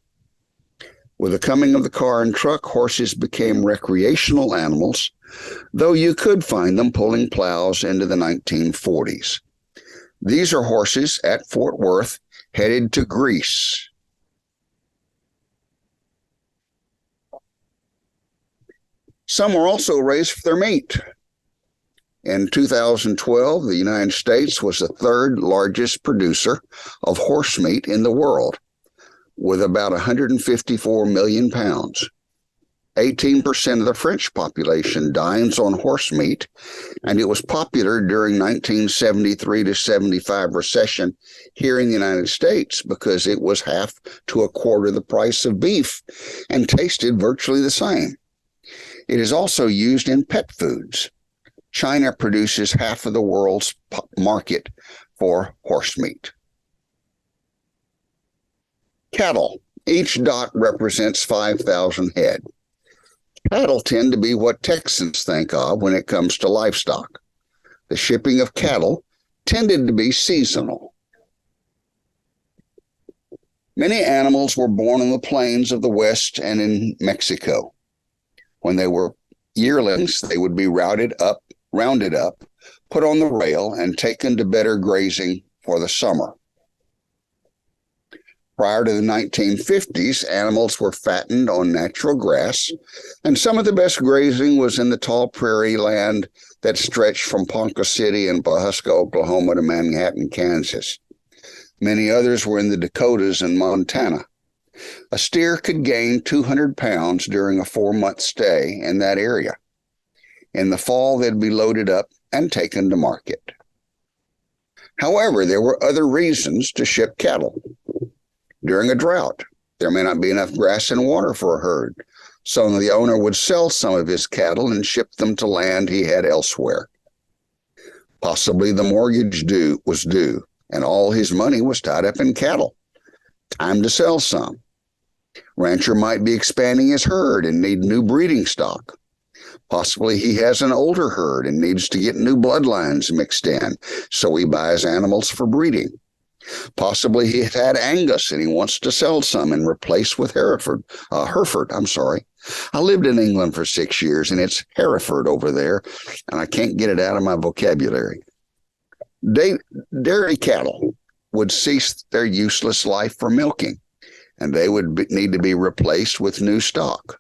With the coming of the car and truck, horses became recreational animals, though you could find them pulling plows into the 1940s. These are horses at Fort Worth headed to Greece. Some were also raised for their meat. In 2012, the United States was the third largest producer of horse meat in the world, with about 154 million pounds. 18% of the French population dines on horse meat, and it was popular during 1973 to 75 recession here in the United States because it was half to a quarter the price of beef and tasted virtually the same. It is also used in pet foods. China produces half of the world's market for horse meat. Cattle. Each dot represents 5,000 head. Cattle tend to be what Texans think of when it comes to livestock. The shipping of cattle tended to be seasonal. Many animals were born on the plains of the West and in Mexico. When they were yearlings, they would be rounded up, put on the rail, and taken to better grazing for the summer. Prior to the 1950s, animals were fattened on natural grass, and some of the best grazing was in the tall prairie land that stretched from Ponca City and Pawhuska, Oklahoma to Manhattan, Kansas. Many others were in the Dakotas and Montana. A steer could gain 200 pounds during a 4-month stay in that area. In the fall, they'd be loaded up and taken to market. However, there were other reasons to ship cattle. During a drought, there may not be enough grass and water for a herd, so the owner would sell some of his cattle and ship them to land he had elsewhere. Possibly the mortgage was due, and all his money was tied up in cattle. Time to sell some. Rancher might be expanding his herd and need new breeding stock. Possibly he has an older herd and needs to get new bloodlines mixed in, so he buys animals for breeding. Possibly he had Angus and he wants to sell some and replace with Hereford. I lived in England for 6 years, and it's Hereford over there, and I can't get it out of my vocabulary. Dairy cattle would cease their useless life for milking, and they would need to be replaced with new stock.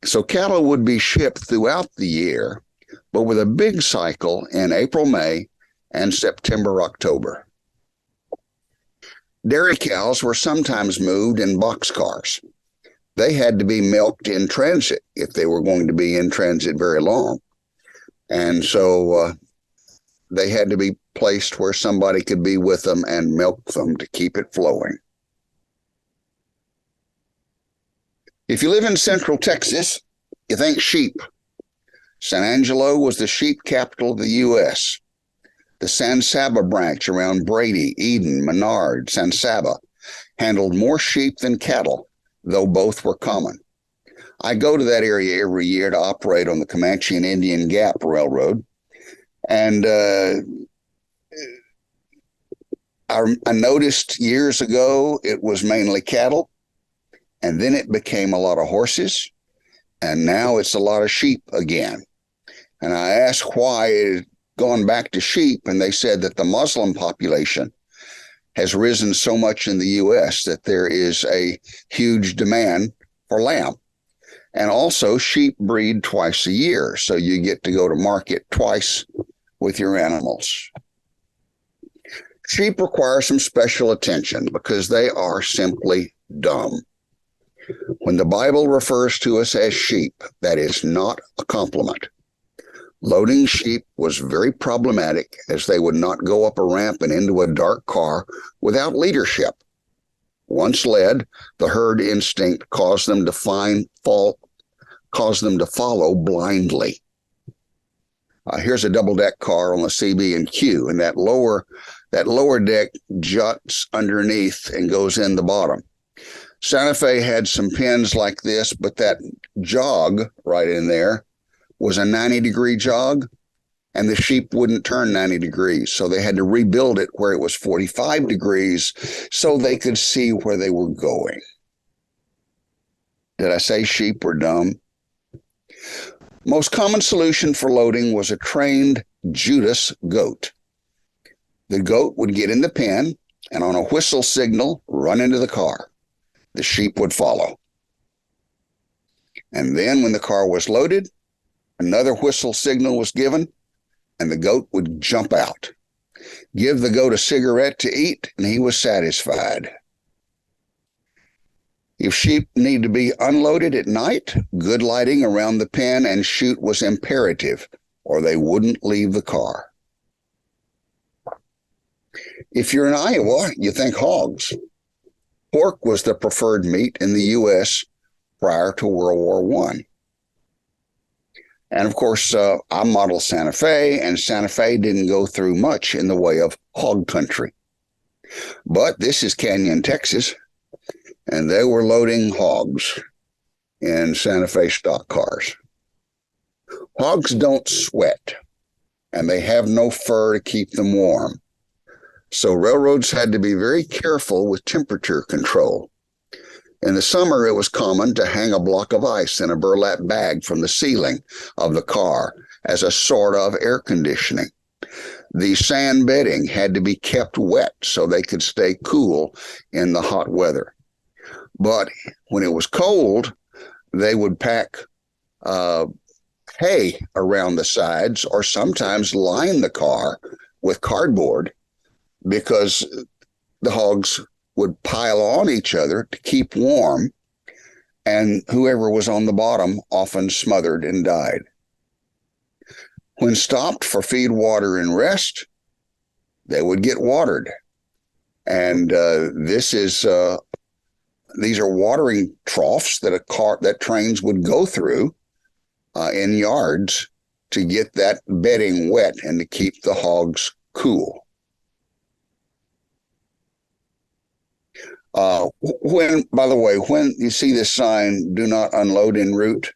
So cattle would be shipped throughout the year, but with a big cycle in April, May, and September, October. Dairy cows were sometimes moved in boxcars. They had to be milked in transit if they were going to be in transit very long. And so they had to be placed where somebody could be with them and milk them to keep it flowing. If you live in Central Texas, you think sheep. San Angelo was the sheep capital of the U.S. The San Saba branch around Brady, Eden, Menard, San Saba handled more sheep than cattle, though both were common. I go to that area every year to operate on the Comanche and Indian Gap Railroad, and I noticed years ago it was mainly cattle, and then it became a lot of horses, and now it's a lot of sheep again. And I asked why it had gone back to sheep, and they said that the Muslim population has risen so much in the U.S. that there is a huge demand for lamb. And also sheep breed twice a year, so you get to go to market twice with your animals. Sheep require some special attention because they are simply dumb. When the Bible refers to us as sheep, that is not a compliment. Loading sheep was very problematic as they would not go up a ramp and into a dark car without leadership. Once led, the herd instinct caused them to follow blindly. Here's a double-deck car on the CB and Q, and that lower deck juts underneath and goes in the bottom. Santa Fe had some pins like this, but that jog right in there was a 90-degree jog, and the sheep wouldn't turn 90 degrees. So they had to rebuild it where it was 45 degrees so they could see where they were going. Did I say sheep were dumb? Most common solution for loading was a trained Judas goat. The goat would get in the pen and on a whistle signal, run into the car. The sheep would follow. And then when the car was loaded, another whistle signal was given, and the goat would jump out. Give the goat a cigarette to eat, and he was satisfied. If sheep need to be unloaded at night, good lighting around the pen and chute was imperative, or they wouldn't leave the car. If you're in Iowa, you think hogs. Pork was the preferred meat in the U.S. prior to World War I. And of course, I modeled Santa Fe, and Santa Fe didn't go through much in the way of hog country. But this is Canyon, Texas, and they were loading hogs in Santa Fe stock cars. Hogs don't sweat, and they have no fur to keep them warm. So railroads had to be very careful with temperature control. In the summer, it was common to hang a block of ice in a burlap bag from the ceiling of the car as a sort of air conditioning. The sand bedding had to be kept wet so they could stay cool in the hot weather. But when it was cold, they would pack hay around the sides or sometimes line the car with cardboard because the hogs would pile on each other to keep warm, and whoever was on the bottom often smothered and died. When stopped for feed, water, and rest, they would get watered. And these are watering troughs that trains would go through in yards to get that bedding wet and to keep the hogs cool. By the way, when you see this sign, "Do not unload en route,"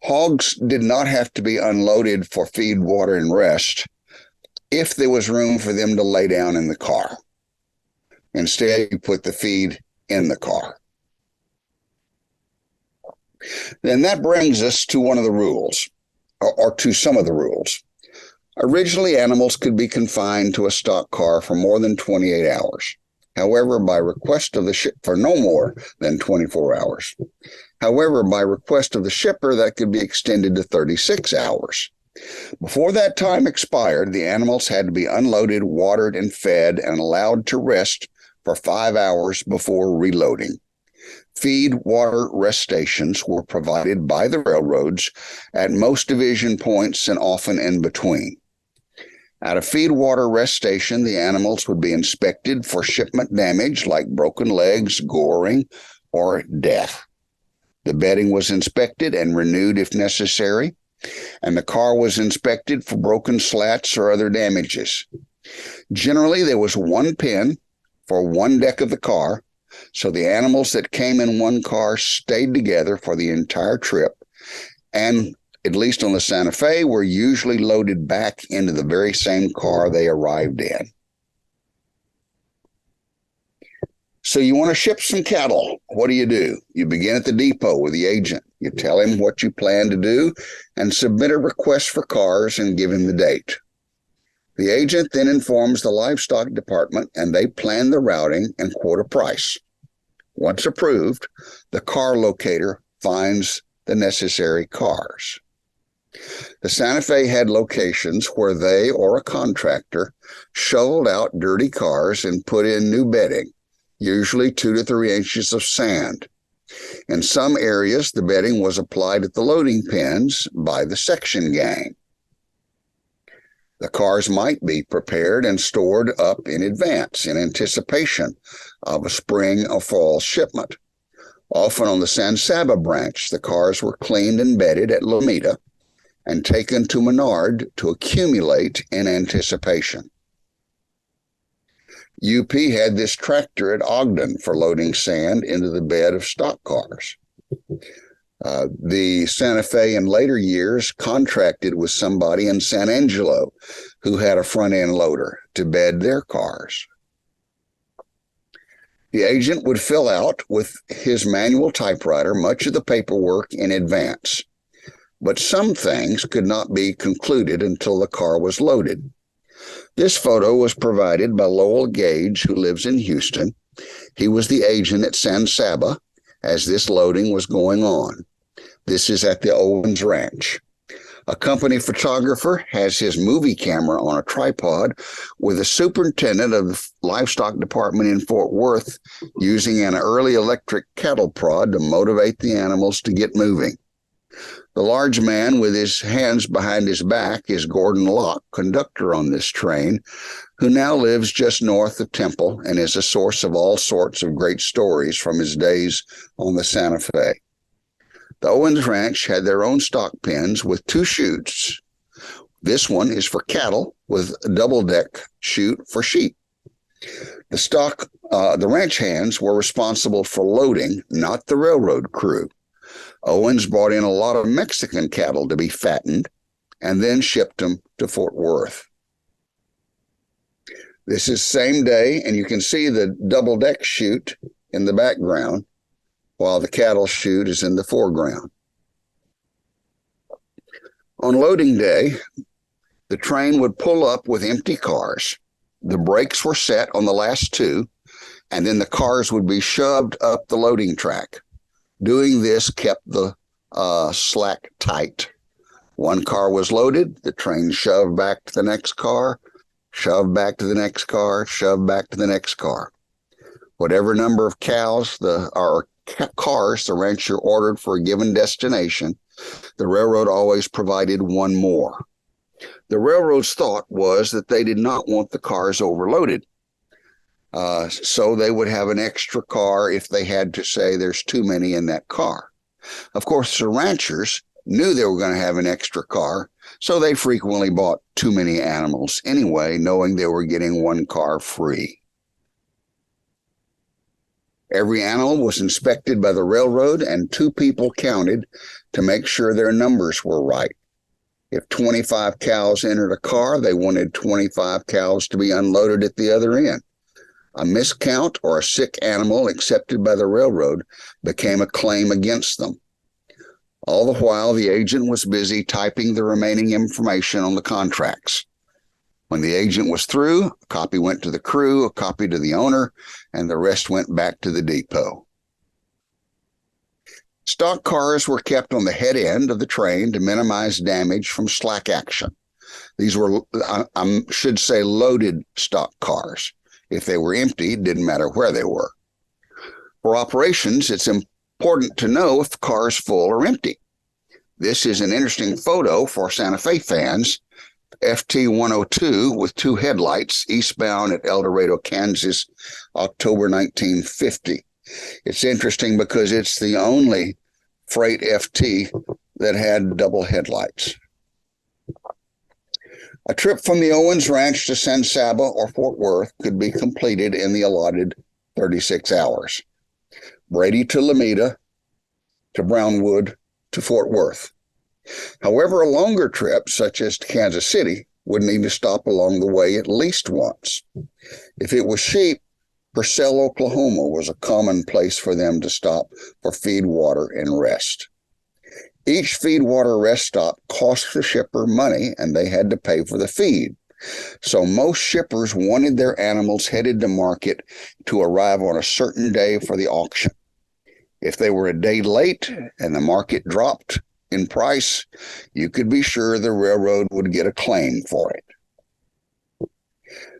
hogs did not have to be unloaded for feed, water, and rest if there was room for them to lay down in the car. Instead, you put the feed in the car. Then that brings us to one of the rules, or to some of the rules. Originally, animals could be confined to a stock car for more than 28 hours. However, by request of the ship, for no more than 24 hours. However, by request of the shipper, that could be extended to 36 hours. Before that time expired, the animals had to be unloaded, watered, and fed, and allowed to rest for 5 hours before reloading. Feed, water, rest stations were provided by the railroads at most division points and often in between. At a feed, water, rest station, the animals would be inspected for shipment damage like broken legs, goring, or death. The bedding was inspected and renewed if necessary, and the car was inspected for broken slats or other damages. Generally, there was one pen for one deck of the car, so the animals that came in one car stayed together for the entire trip, and at least on the Santa Fe, were usually loaded back into the very same car they arrived in. So you want to ship some cattle. What do? You begin at the depot with the agent. You tell him what you plan to do and submit a request for cars and give him the date. The agent then informs the livestock department, and they plan the routing and quote a price. Once approved, the car locator finds the necessary cars. The Santa Fe had locations where they or a contractor shoveled out dirty cars and put in new bedding, usually 2 to 3 inches of sand. In some areas, the bedding was applied at the loading pens by the section gang. The cars might be prepared and stored up in advance in anticipation of a spring or fall shipment. Often on the San Saba branch, the cars were cleaned and bedded at Lomita and taken to Menard to accumulate in anticipation. UP had this tractor at Ogden for loading sand into the bed of stock cars. The Santa Fe in later years contracted with somebody in San Angelo who had a front-end loader to bed their cars. The agent would fill out with his manual typewriter much of the paperwork in advance, but some things could not be concluded until the car was loaded. This photo was provided by Lowell Gage, who lives in Houston. He was the agent at San Saba as this loading was going on. This is at the Owens Ranch. A company photographer has his movie camera on a tripod with the superintendent of the livestock department in Fort Worth using an early electric cattle prod to motivate the animals to get moving. The large man with his hands behind his back is Gordon Locke, conductor on this train, who now lives just north of Temple and is a source of all sorts of great stories from his days on the Santa Fe. The Owens Ranch had their own stock pens with 2 chutes. This one is for cattle with a double-deck chute for sheep. The ranch hands were responsible for loading, not the railroad crew. Owens brought in a lot of Mexican cattle to be fattened and then shipped them to Fort Worth. This is same day, and you can see the double-deck chute in the background while the cattle chute is in the foreground. On loading day, the train would pull up with empty cars. The brakes were set on the last 2, and then the cars would be shoved up the loading track. Doing this kept the slack tight. One car was loaded, the train shoved back to the next car, shoved back to the next car, shoved back to the next car. Whatever number of cows or cars the rancher ordered for a given destination, the railroad always provided one more. The railroad's thought was that they did not want the cars overloaded. So they would have an extra car if they had to say there's too many in that car. Of course, the ranchers knew they were going to have an extra car, so they frequently bought too many animals anyway, knowing they were getting one car free. Every animal was inspected by the railroad, and 2 people counted to make sure their numbers were right. If 25 cows entered a car, they wanted 25 cows to be unloaded at the other end. A miscount or a sick animal accepted by the railroad became a claim against them. All the while, the agent was busy typing the remaining information on the contracts. When the agent was through, a copy went to the crew, a copy to the owner, and the rest went back to the depot. Stock cars were kept on the head end of the train to minimize damage from slack action. These were, I should say, loaded stock cars. If they were empty, it didn't matter where they were. For operations, it's important to know if the car is full or empty. This is an interesting photo for Santa Fe fans. FT 102 with 2 headlights eastbound at El Dorado, Kansas, October 1950. It's interesting because it's the only freight FT that had double headlights. A trip from the Owens Ranch to San Saba or Fort Worth could be completed in the allotted 36 hours. Brady to Lomita, to Brownwood, to Fort Worth. However, a longer trip, such as to Kansas City, would need to stop along the way at least once. If it was sheep, Purcell, Oklahoma was a common place for them to stop for feed, water, and rest. Each feed, water, rest stop cost the shipper money, and they had to pay for the feed. So most shippers wanted their animals headed to market to arrive on a certain day for the auction. If they were a day late and the market dropped in price, you could be sure the railroad would get a claim for it.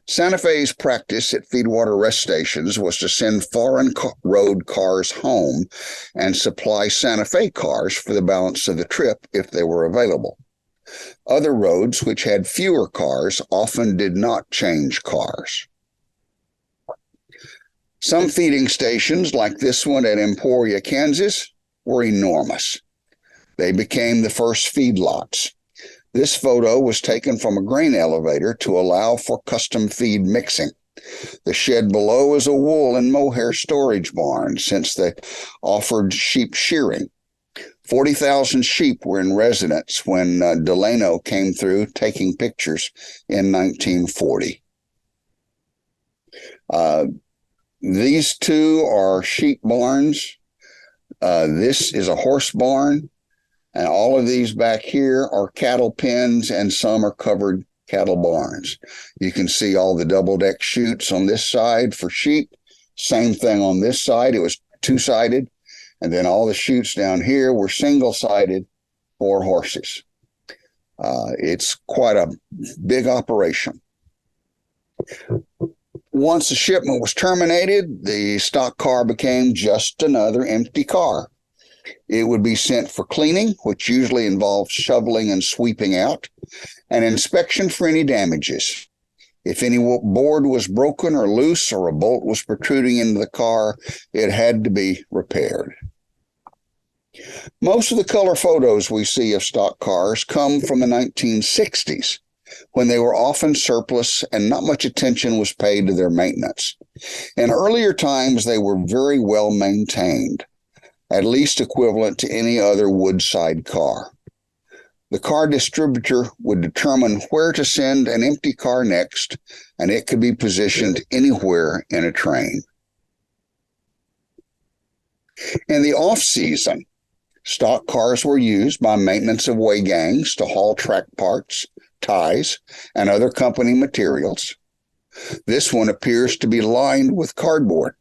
Santa Fe's practice at feedwater rest stations was to send foreign road cars home and supply Santa Fe cars for the balance of the trip if they were available. Other roads, which had fewer cars, often did not change cars. Some feeding stations, like this one at Emporia, Kansas, were enormous. They became the first feedlots. This photo was taken from a grain elevator to allow for custom feed mixing. The shed below is a wool and mohair storage barn, since they offered sheep shearing. 40,000 sheep were in residence when Delano came through taking pictures in 1940. These 2 are sheep barns. This is a horse barn. And all of these back here are cattle pens, and some are covered cattle barns. You can see all the double-deck chutes on this side for sheep. Same thing on this side. It was 2-sided. And then all the chutes down here were single-sided for horses. It's quite a big operation. Once the shipment was terminated, the stock car became just another empty car. It would be sent for cleaning, which usually involved shoveling and sweeping out, and inspection for any damages. If any board was broken or loose or a bolt was protruding into the car, it had to be repaired. Most of the color photos we see of stock cars come from the 1960s, when they were often surplus and not much attention was paid to their maintenance. In earlier times, they were very well maintained, at least equivalent to any other woodside car. The car distributor would determine where to send an empty car next, and it could be positioned anywhere in a train. In the off-season, stock cars were used by maintenance of way gangs to haul track parts, ties, and other company materials. This one appears to be lined with cardboard.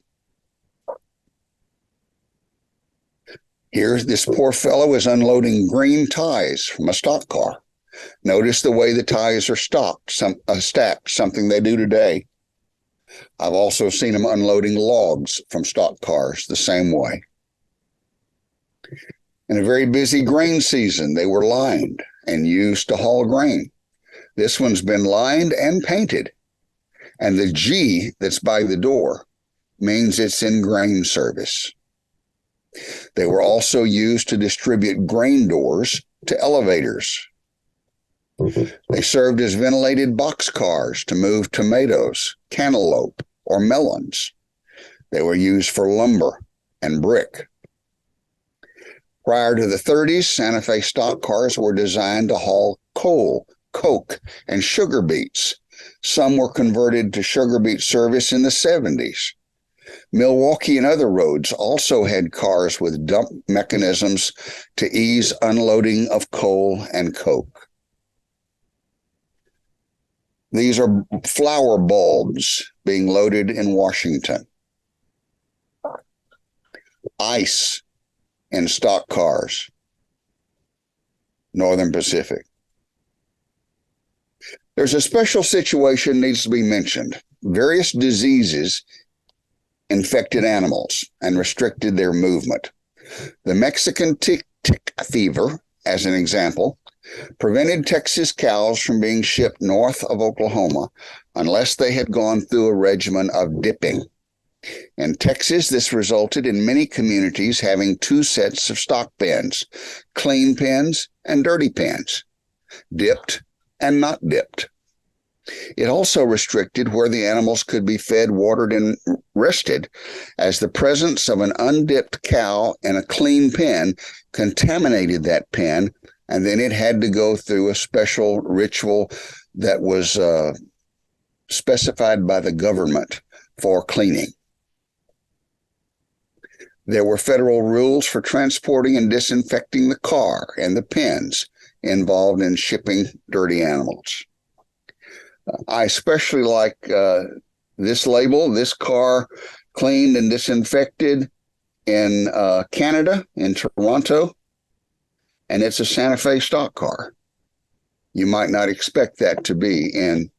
Here, this poor fellow is unloading green ties from a stock car. Notice the way the ties are stacked, something they do today. I've also seen them unloading logs from stock cars the same way. In a very busy grain season, they were lined and used to haul grain. This one's been lined and painted, and the G that's by the door means it's in grain service. They were also used to distribute grain doors to elevators. They served as ventilated box cars to move tomatoes, cantaloupe, or melons. They were used for lumber and brick. Prior to the 30s, Santa Fe stock cars were designed to haul coal, coke, and sugar beets. Some were converted to sugar beet service in the 70s. Milwaukee and other roads also had cars with dump mechanisms to ease unloading of coal and coke. These are flower bulbs being loaded in Washington. Ice in stock cars, Northern Pacific. There's a special situation needs to be mentioned. Various diseases infected animals and restricted their movement. The Mexican tick fever, as an example, prevented Texas cows from being shipped north of Oklahoma unless they had gone through a regimen of dipping. In Texas, this resulted in many communities having two sets of stock pens, clean pens and dirty pens, dipped and not dipped. It also restricted where the animals could be fed, watered, and rested, as the presence of an undipped cow in a clean pen contaminated that pen, and then it had to go through a special ritual that was specified by the government for cleaning. There were federal rules for transporting and disinfecting the car and the pens involved in shipping dirty animals. I especially like this label, this car cleaned and disinfected in Canada, in Toronto, and it's a Santa Fe stock car. You might not expect that to be in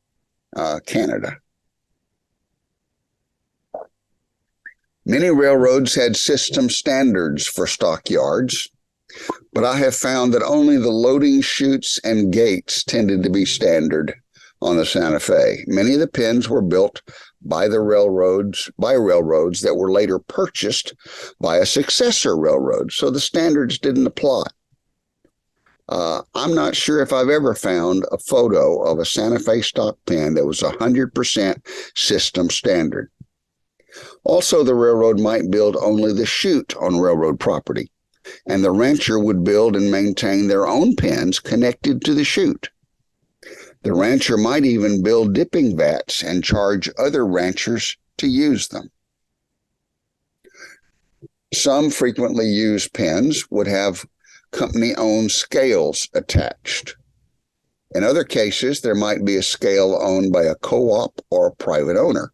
Canada. Many railroads had system standards for stockyards, but I have found that only the loading chutes and gates tended to be standard on the Santa Fe. Many of the pens were built by railroads that were later purchased by a successor railroad, so the standards didn't apply. I'm not sure if I've ever found a photo of a Santa Fe stock pen that was 100% system standard. Also, the railroad might build only the chute on railroad property, and the rancher would build and maintain their own pens connected to the chute. The rancher might even build dipping vats and charge other ranchers to use them. Some frequently used pens would have company-owned scales attached. In other cases, there might be a scale owned by a co-op or a private owner.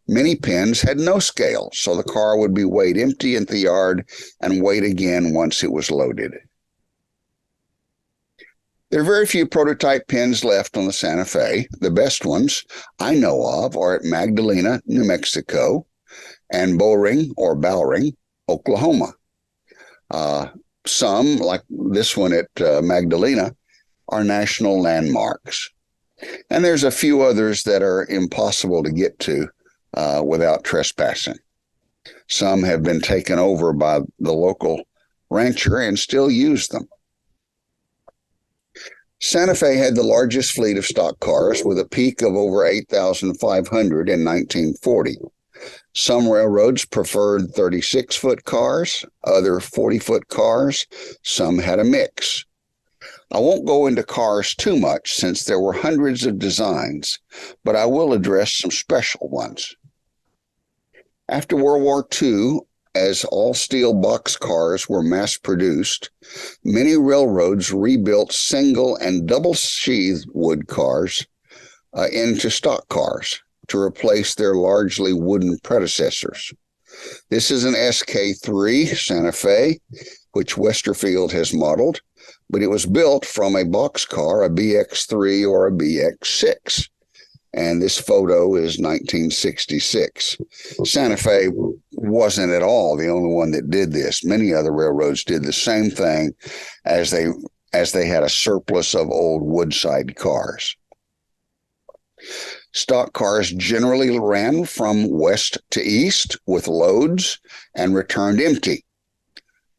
Many pens had no scale, so the car would be weighed empty at the yard and weighed again once it was loaded. There are very few prototype pens left on the Santa Fe. The best ones I know of are at Magdalena, New Mexico, and Bowring, Oklahoma. Some, like this one at Magdalena, are national landmarks. And there's a few others that are impossible to get to without trespassing. Some have been taken over by the local rancher and still use them. Santa Fe had the largest fleet of stock cars with a peak of over 8,500 in 1940. Some railroads preferred 36-foot cars, other 40-foot cars. Some had a mix. I won't go into cars too much since there were hundreds of designs, but I will address some special ones. After World War II, as all steel box cars were mass-produced, many railroads rebuilt single and double-sheathed wood cars into stock cars to replace their largely wooden predecessors. This is an SK3 Santa Fe, which Westerfield has modeled, but it was built from a box car, a BX3 or a BX6. And this photo is 1966. Santa Fe wasn't at all the only one that did this. Many other railroads did the same thing as they had a surplus of old woodside cars. Stock cars generally ran from west to east with loads and returned empty.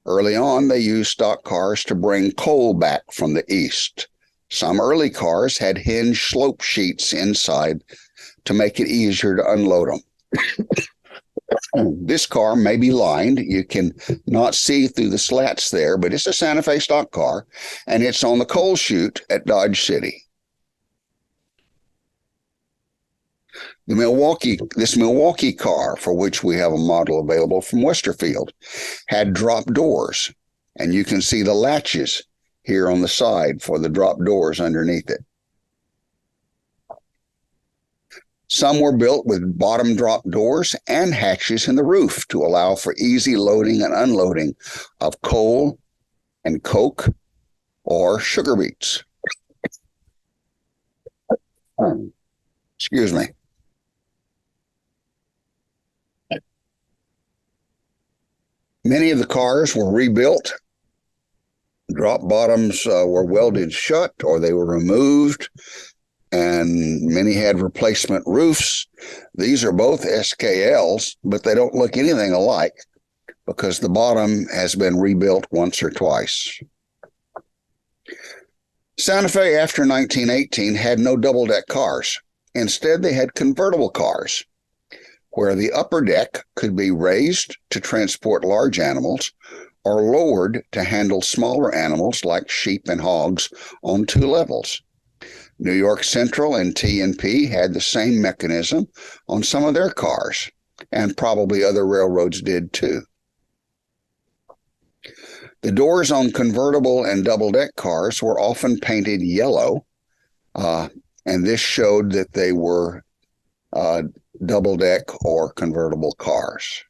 Early on, they used stock cars to bring coal back from the east. Some early cars had hinged slope sheets inside to make it easier to unload them. This car may be lined. You can not see through the slats there, but it's a Santa Fe stock car, and it's on the coal chute at Dodge City. This Milwaukee car, for which we have a model available from Westerfield, had drop doors, and you can see the latches here on the side for the drop doors underneath it. Some were built with bottom drop doors and hatches in the roof to allow for easy loading and unloading of coal and coke or sugar beets. Excuse me. Many of the cars were rebuilt. Drop bottoms were welded shut or they were removed, and many had replacement roofs. These are both SKLs, but they don't look anything alike because the bottom has been rebuilt once or twice. Santa Fe after 1918 had no double-deck cars. Instead, they had convertible cars, where the upper deck could be raised to transport large animals or lowered to handle smaller animals like sheep and hogs on 2 levels. New York Central and T&P had the same mechanism on some of their cars, and probably other railroads did too. The doors on convertible and double-deck cars were often painted yellow, and this showed that they were double-deck or convertible cars.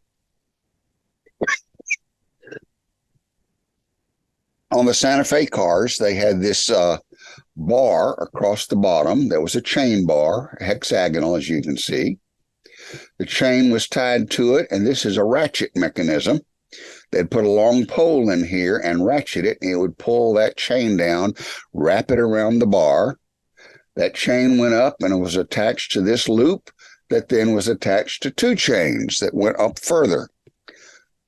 On the Santa Fe cars, they had this bar across the bottom. There was a chain bar, hexagonal, as you can see. The chain was tied to it, and this is a ratchet mechanism. They'd put a long pole in here and ratchet it, and it would pull that chain down, wrap it around the bar. That chain went up, and it was attached to this loop that then was attached to 2 chains that went up further.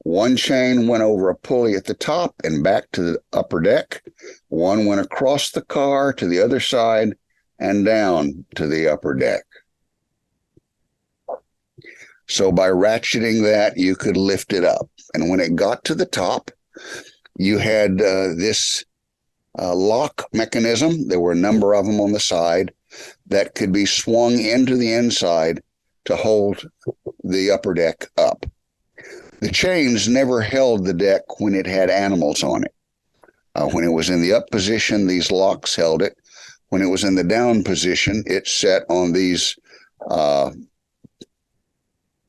One chain went over a pulley at the top and back to the upper deck. One went across the car to the other side and down to the upper deck. So by ratcheting that, you could lift it up. And when it got to the top, you had this lock mechanism. There were a number of them on the side that could be swung into the inside to hold the upper deck up. The chains never held the deck when it had animals on it. When it was in the up position, these locks held it. When it was in the down position, it sat on these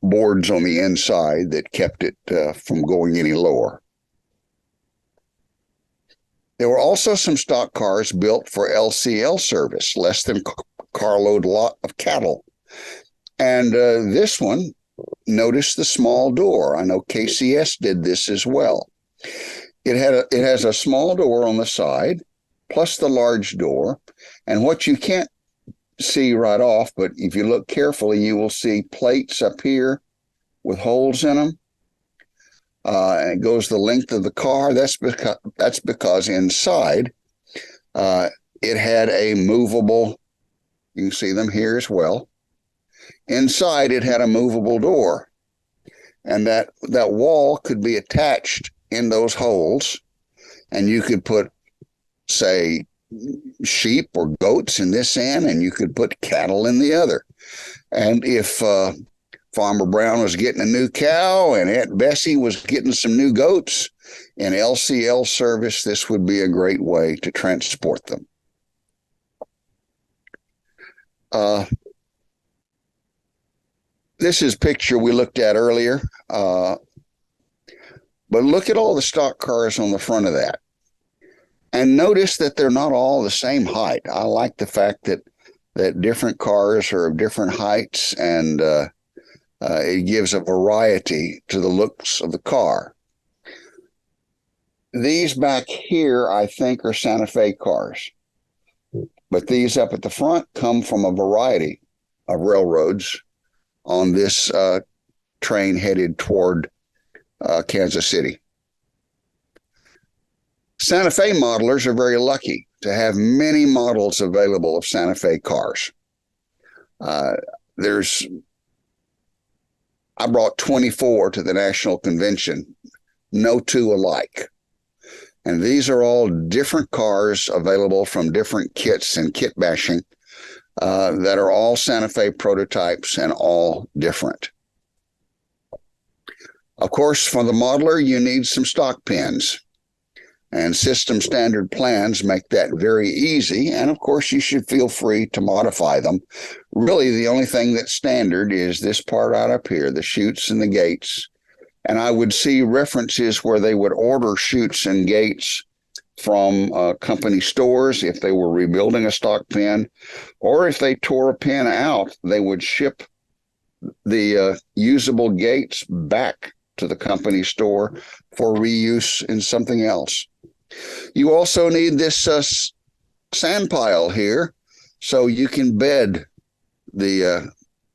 boards on the inside that kept it from going any lower. There were also some stock cars built for LCL service, less than carload lot of cattle. And this one, notice the small door. I know KCS did this as well. It has a small door on the side, plus the large door. And what you can't see right off, but if you look carefully, you will see plates up here with holes in them. And it goes the length of the car. That's because inside it had a movable, you can see them here as well. Inside it had a movable door, and that wall could be attached in those holes, and you could put, say, sheep or goats in this end, and you could put cattle in the other. And if Farmer Brown was getting a new cow and Aunt Bessie was getting some new goats in LCL service, this would be a great way to transport them. This is a picture we looked at earlier, but look at all the stock cars on the front of that. And notice that they're not all the same height. I like the fact that that different cars are of different heights, and it gives a variety to the looks of the car. These back here, I think, are Santa Fe cars, but these up at the front come from a variety of railroads on this train headed toward Kansas City. Santa Fe modelers are very lucky to have many models available of Santa Fe cars. I brought 24 to the national convention, no two alike. And these are all different cars available from different kits and kit bashing that are all Santa Fe prototypes and all different. Of course, for the modeler, you need some stock pins. And system standard plans make that very easy. And of course, you should feel free to modify them. Really, the only thing that's standard is this part out up here, the chutes and the gates. And I would see references where they would order chutes and gates from company stores if they were rebuilding a stock pin, or if they tore a pin out, they would ship the usable gates back to the company store for reuse in something else. You also need this sand pile here so you can bed the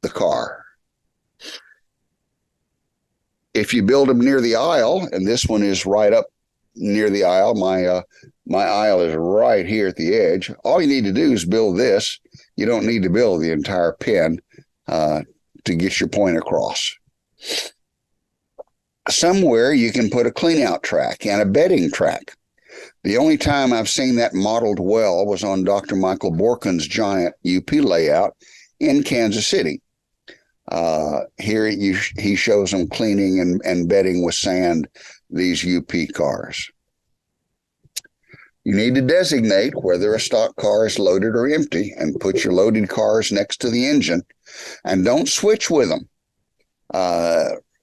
car. If you build them near the aisle, and this one is right up near the aisle, my aisle is right here at the edge. All you need to do is build this. You don't need to build the entire pin to get your point across. Somewhere you can put a clean-out track and a bedding track. The only time I've seen that modeled well was on Dr. Michael Borkin's giant UP layout in Kansas City. Here he shows them cleaning and bedding with sand these UP cars. You need to designate whether a stock car is loaded or empty and put your loaded cars next to the engine, and don't switch with them.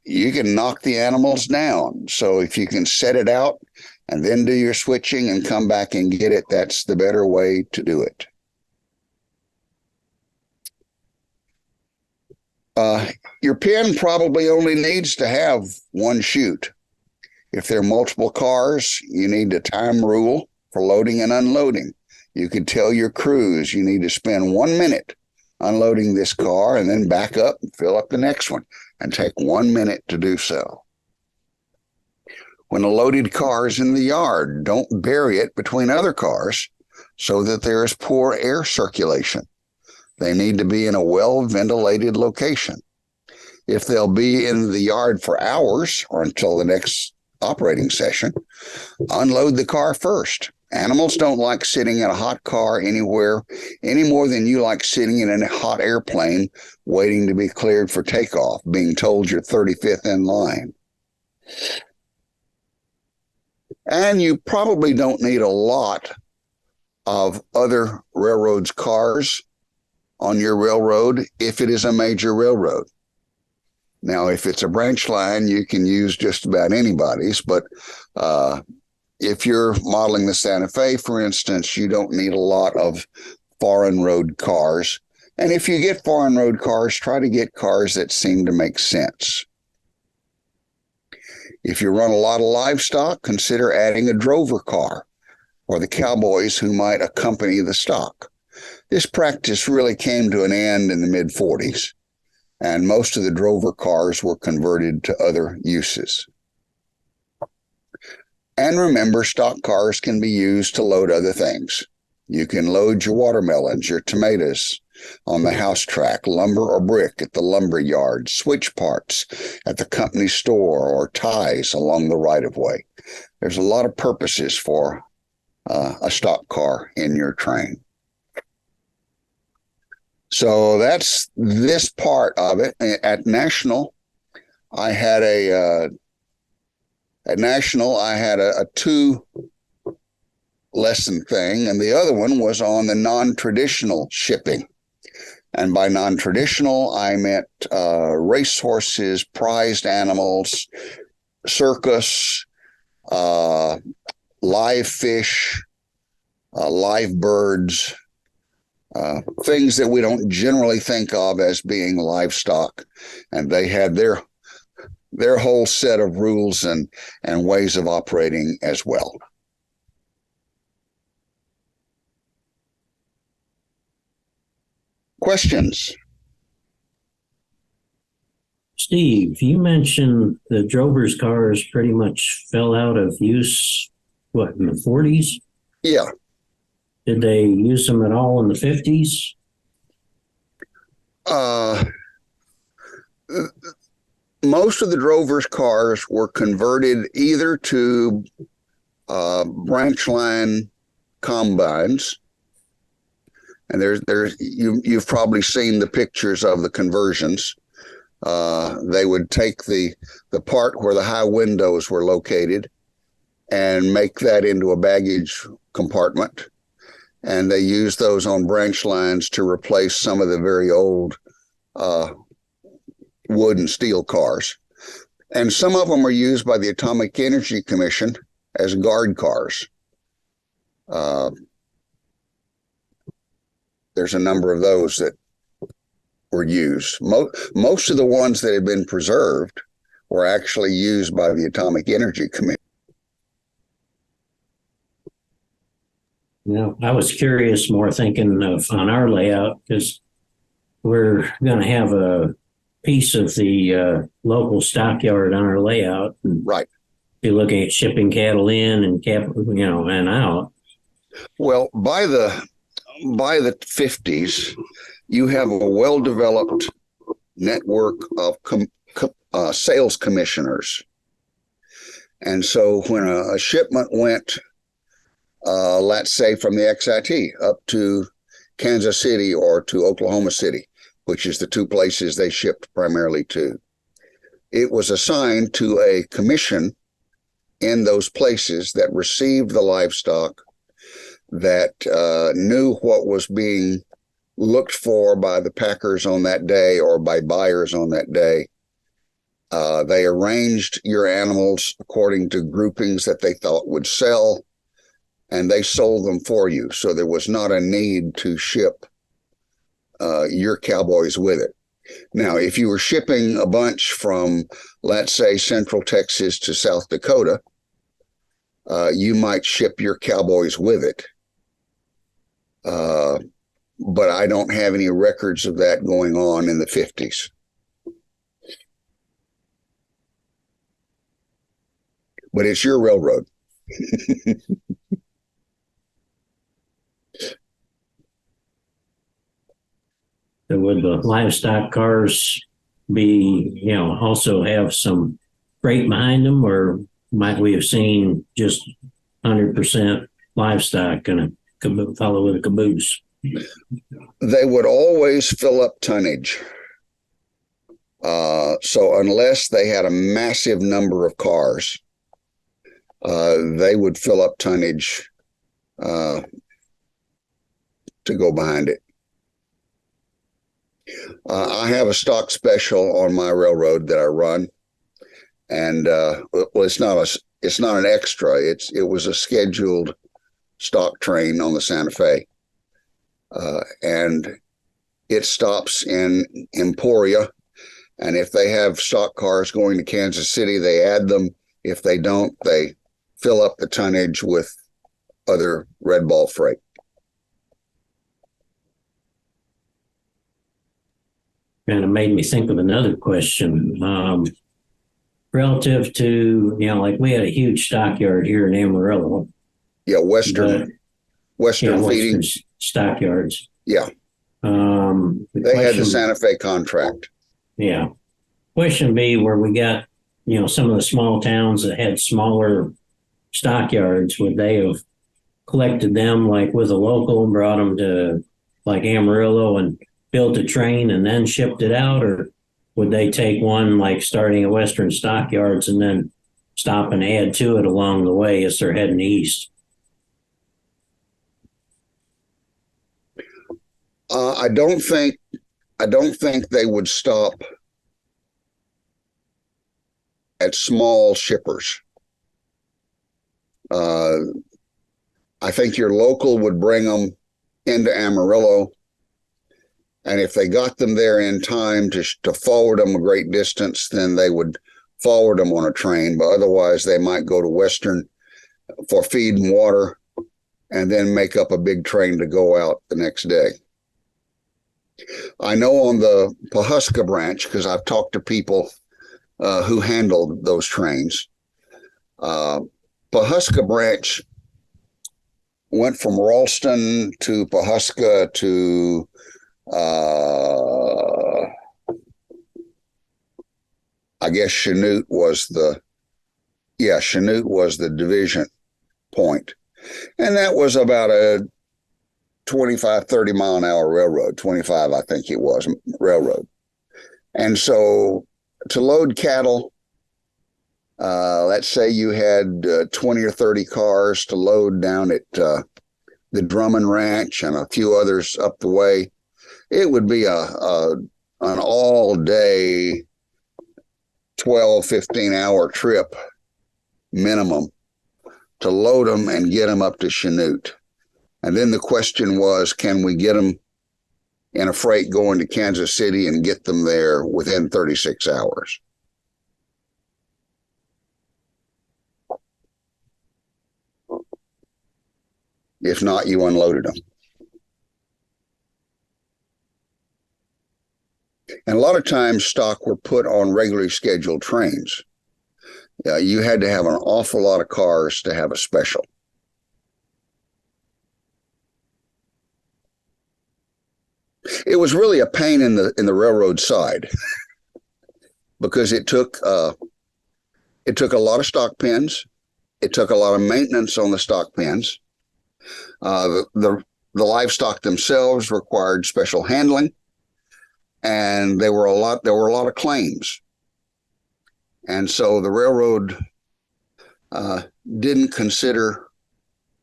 You can knock the animals down. So if you can set it out and then do your switching and come back and get it, that's the better way to do it. Your pin probably only needs to have one chute. If there are multiple cars, you need a time rule for loading and unloading. You could tell your crews you need to spend 1 minute unloading this car and then back up and fill up the next one, and take 1 minute to do so. When a loaded car is in the yard, don't bury it between other cars so that there is poor air circulation. They need to be in a well-ventilated location. If they'll be in the yard for hours or until the next operating session, unload the car first. Animals don't like sitting in a hot car anywhere any more than you like sitting in a hot airplane waiting to be cleared for takeoff, being told you're 35th in line. And you probably don't need a lot of other railroads' cars on your railroad if it is a major railroad. Now, if it's a branch line, you can use just about anybody's, but if you're modeling the Santa Fe, for instance, you don't need a lot of foreign road cars. And if you get foreign road cars, try to get cars that seem to make sense. If you run a lot of livestock, consider adding a drover car or the cowboys who might accompany the stock. This practice really came to an end in the mid-40s, and most of the drover cars were converted to other uses. And remember, stock cars can be used to load other things. You can load your watermelons, your tomatoes on the house track, lumber or brick at the lumber yard, switch parts at the company store, or ties along the right-of-way. There's a lot of purposes for a stock car in your train. So that's this part of it. At National, I had a 2-lesson thing, and the other one was on the non-traditional shipping. And by non-traditional, I meant racehorses, prized animals, circus, live fish, live birds, things that we don't generally think of as being livestock. And they had their whole set of rules and ways of operating as well. Questions? Steve, you mentioned the drovers cars pretty much fell out of use, what, in the 40s? Yeah. Did they use them at all in the 50s? Most of the drovers cars were converted either to branch line combines. And you've probably seen the pictures of the conversions. They would take the part where the high windows were located and make that into a baggage compartment. And they used those on branch lines to replace some of the very old wood and steel cars. And some of them are used by the Atomic Energy Commission as guard cars. There's a number of those that were used. Most of the ones that have been preserved were actually used by the Atomic Energy Commission. Yeah, I was curious, more thinking of on our layout, because we're going to have a piece of the local stockyard on our layout. Right. You're looking at shipping cattle in and and out. Well, by the 50s, you have a well-developed network of sales commissioners. And so when a shipment went, let's say from the XIT up to Kansas City or to Oklahoma City, which is the two places they shipped primarily to, it was assigned to a commission in those places that received the livestock, that knew what was being looked for by the packers on that day or by buyers on that day. They arranged your animals according to groupings that they thought would sell, and they sold them for you. So there was not a need to ship your cowboys with it. Now, if you were shipping a bunch from, let's say, Central Texas to South Dakota, you might ship your cowboys with it. But I don't have any records of that going on in the 50s. But it's your railroad. So would the livestock cars be, also have some freight behind them, or might we have seen just 100% livestock and follow with a caboose? They would always fill up tonnage. So unless they had a massive number of cars, they would fill up tonnage to go behind it. I have a stock special on my railroad that I run, and it's not an extra. It was a scheduled stock train on the Santa Fe, and it stops in Emporia. And if they have stock cars going to Kansas City, they add them. If they don't, they fill up the tonnage with other red ball freight. Kind of made me think of another question. Relative to, like we had a huge stockyard here in Amarillo. Yeah, Western feeding stockyards. Yeah. They had the Santa Fe contract. Yeah. Question B, where we got, some of the small towns that had smaller stockyards, would they have collected them like with a local and brought them to like Amarillo and built a train and then shipped it out? Or would they take one like starting at Western Stockyards and then stop and add to it along the way as they're heading east? I don't think they would stop at small shippers. I think your local would bring them into Amarillo And if they got them there in time to forward them a great distance, then they would forward them on a train. But otherwise, they might go to Western for feed and water and then make up a big train to go out the next day. I know on the Pawhuska branch, because I've talked to people who handled those trains, Pawhuska branch went from Ralston to Pawhuska to I guess Chanute was the division point. And that was about a 25, 30 mile an hour railroad, 25, I think it was, railroad. And so to load cattle, let's say you had 20 or 30 cars to load down at the Drummond Ranch and a few others up the way, it would be an all day, 12, 15 hour trip minimum to load them and get them up to Chanute. And then the question was, can we get them in a freight going to Kansas City and get them there within 36 hours? If not, you unloaded them. And a lot of times stock were put on regularly scheduled trains. You had to have an awful lot of cars to have a special. It was really a pain in the railroad side because it took a lot of stock pens. It took a lot of maintenance on the stock pens. The livestock themselves required special handling, and there were a lot of claims. And so the railroad didn't consider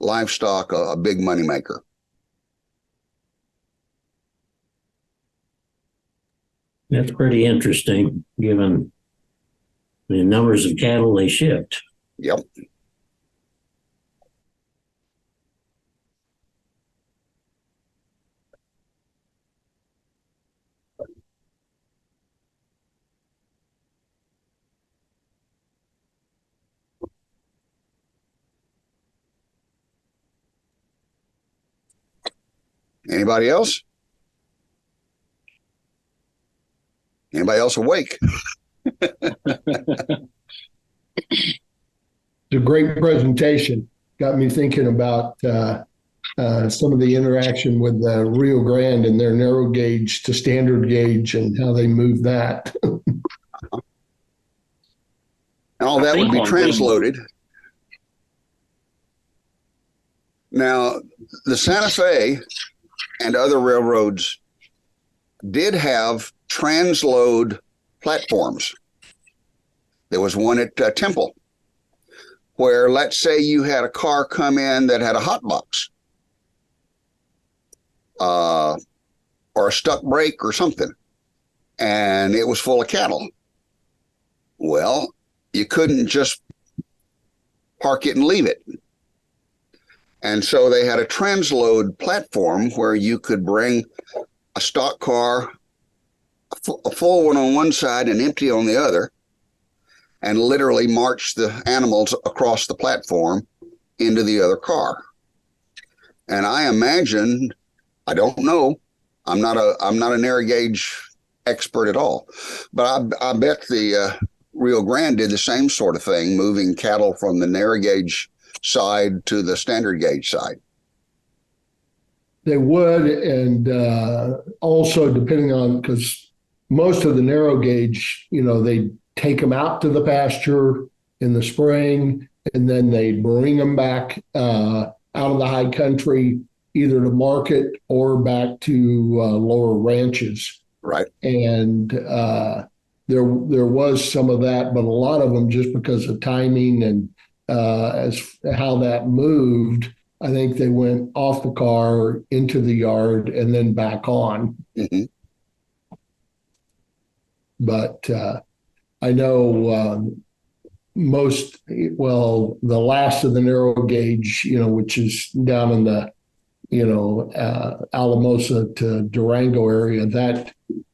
livestock a big moneymaker. That's pretty interesting, given the numbers of cattle they shipped. Yep. Anybody else? Anybody else awake? It's a great presentation. Got me thinking about some of the interaction with the Rio Grande and their narrow gauge to standard gauge and how they move that. And all that would be transloaded. Now, the Santa Fe and other railroads did have transload platforms. There was one at Temple where, let's say you had a car come in that had a hot box or a stuck brake or something, and it was full of cattle. Well, you couldn't just park it and leave it. And so they had a transload platform where you could bring a stock car, a full one on one side and empty on the other, and literally march the animals across the platform into the other car. And I imagine, I don't know, I'm not a narrow gauge expert at all, but I bet the Rio Grande did the same sort of thing, moving cattle from the narrow gauge side to the standard gauge side. They would, and also depending on, because most of the narrow gauge, they take them out to the pasture in the spring, and then they bring them back out of the high country, either to market or back to lower ranches. Right. And there was some of that, but a lot of them, just because of timing and as how that moved, I think they went off the car into the yard and then back on. Mm-hmm. But I know the last of the narrow gauge, which is down in the Alamosa to Durango area,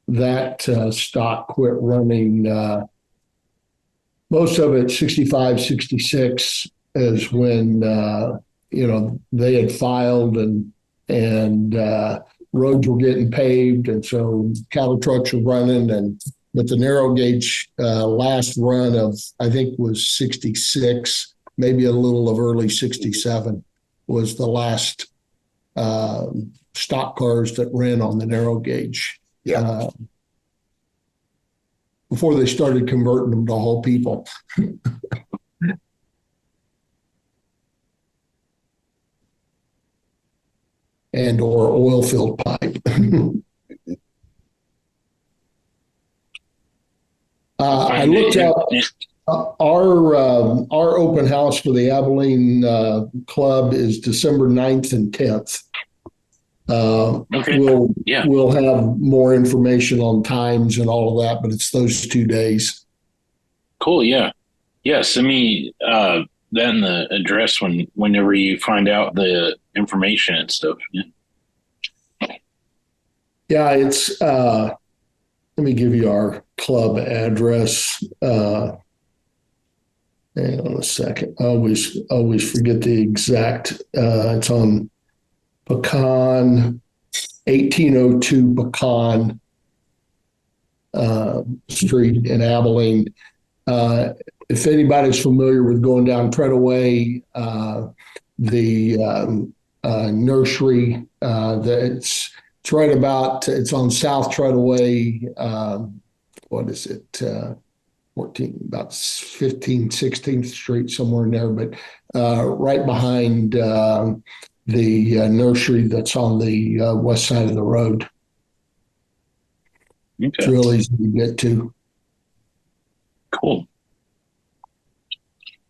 that stock quit running. Most of it 65, 66 is when they had filed and roads were getting paved, and so cattle trucks were running. But the narrow gauge last run of, I think, was 66, maybe a little of early 67 was the last stock cars that ran on the narrow gauge. Yeah. Before they started converting them to whole people. And or oil filled pipe. I looked up our open house for the Abilene Club is December 9th and 10th. Okay. We'll have more information on times and all of that, but it's those 2 days. Cool. Yeah. Send me then the address whenever you find out the information and stuff. Yeah, it's let me give you our club address. Hang on a second. I always forget the exact. It's on Pecan, 1802 Pecan Street in Abilene. If anybody's familiar with going down Treadaway, the nursery, it's right about, it's on South Treadaway. What is it? 15th, 16th Street, somewhere in there, but right behind the nursery that's on the west side of the road. Okay. It's real easy to get to. Cool.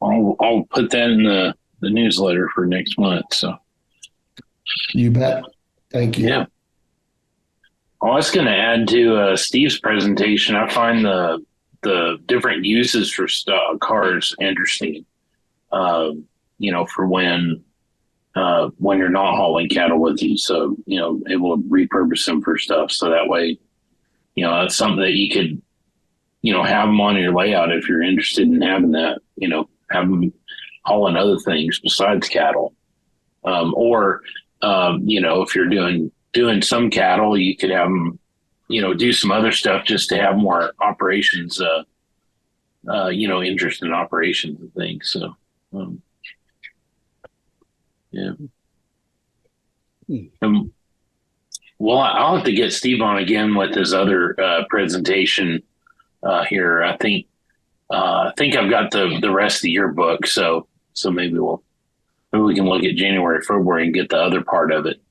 I'll put that in the newsletter for next month. So You bet. Thank you. Yeah. I was going to add to Steve's presentation. I find the different uses for stock cars interesting. For when you're not hauling cattle with you, so able to repurpose them for stuff. So that way, that's something that you could, have them on your layout if you're interested in having that. Have them hauling other things besides cattle, or if you're doing some cattle, you could have them, do some other stuff just to have more operations, interest in operations and things. So, yeah. Well, I'll have to get Steve on again with his other presentation here. I think I've got the rest of your book, so maybe we can look at January, February, and get the other part of it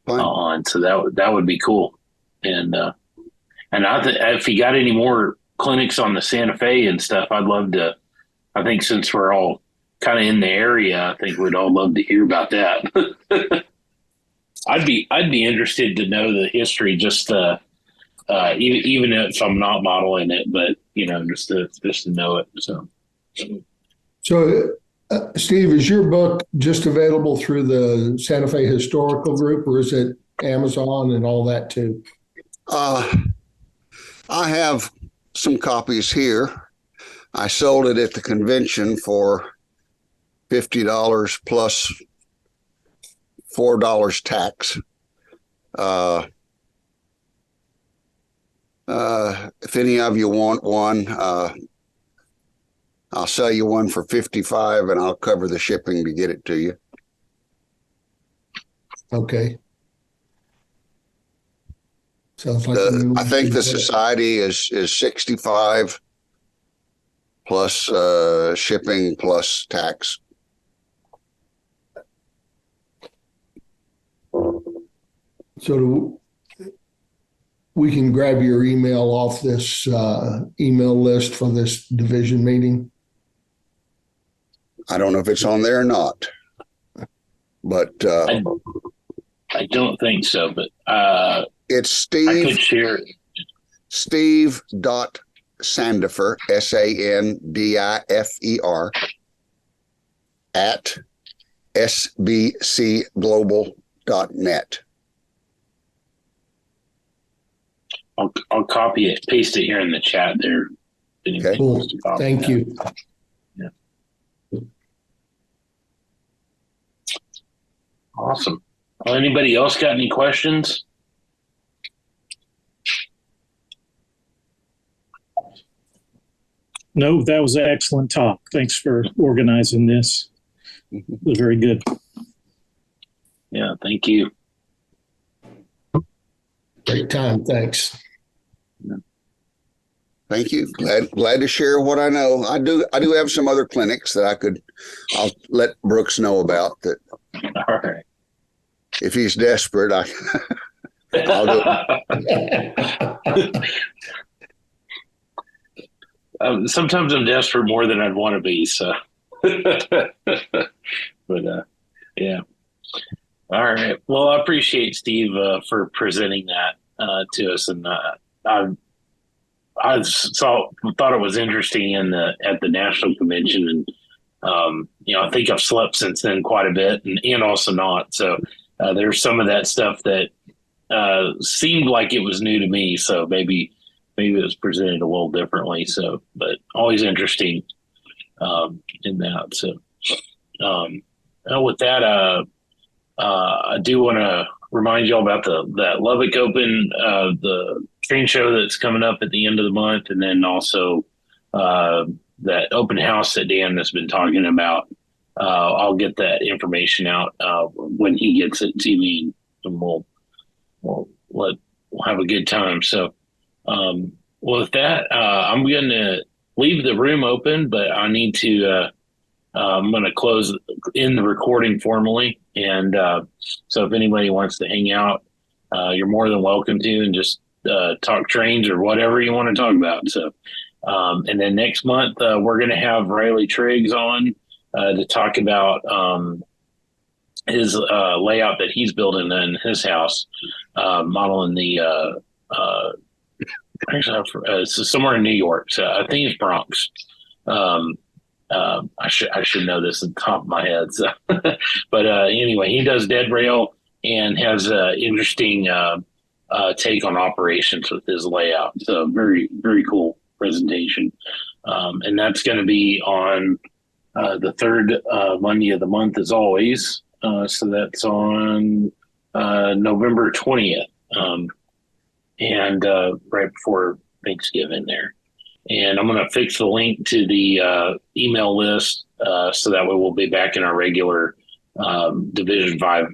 on. So that would be cool. And if you got any more clinics on the Santa Fe and stuff, I'd love to. I think since we're all kind of in the area, I think we'd all love to hear about that. I'd be interested to know the history, just even if I'm not modeling it, but just to know it. So Steve, is your book just available through the Santa Fe Historical Group, or is it Amazon and all that too? I have some copies here. I sold it at the convention for $50 plus $4 tax. If any of you want one, I'll sell you one for $55 and I'll cover the shipping to get it to you. Okay. Sounds like I think the society is $65 plus shipping plus tax. So we can grab your email off this email list for this division meeting? I don't know if it's on there or not, but I don't think so. But it's Steve. I could share it. Steve.Sandifer, Sandifer, at sbcglobal.com. livestock.net. I'll copy it, paste it here in the chat there. Okay. Cool. Thank you. Yeah. Awesome. Well, anybody else got any questions? No, that was an excellent talk. Thanks for organizing this. It was very good. Yeah, thank you. Great time. Thanks. Thank you. Glad to share what I know. I do have some other clinics that I'll let Brooks know about that. All right. If he's desperate, I'll do it. Sometimes I'm desperate more than I'd want to be. So, but yeah. All right. Well, I appreciate Steve for presenting that to us, and I thought it was interesting at the national convention, and I think I've slept since then quite a bit, and also not. So there's some of that stuff that seemed like it was new to me. So maybe it was presented a little differently. So, but always interesting in that. So with that, I do want to remind you all about that Lubbock Open, the train show that's coming up at the end of the month, and then also that open house that Dan has been talking about. I'll get that information out when he gets it to me, and we'll have a good time. So, with that, I'm going to leave the room open, but I need to. I'm going to close in the recording formally, and so if anybody wants to hang out, you're more than welcome to, and just talk trains or whatever you want to talk about. So, and then next month we're going to have Riley Triggs on to talk about his layout that he's building in his house, modeling the it's somewhere in New York. So I think it's Bronx. I should know this at the top of my head. So, but anyway, he does dead rail and has an interesting take on operations with his layout. So very, very cool presentation. And that's going to be on the third Monday of the month, as always. So that's on November 20th, and right before Thanksgiving there. And I'm going to fix the link to the email list so that way we'll be back in our regular Division 5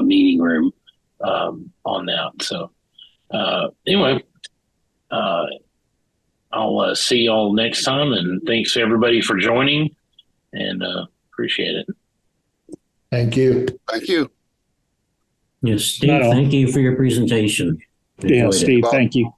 meeting room on that. So anyway, I'll see y'all next time. And thanks everybody for joining, and appreciate it. Thank you. Thank you. Yes, Steve, thank you for your presentation. Yeah, Steve, thank you.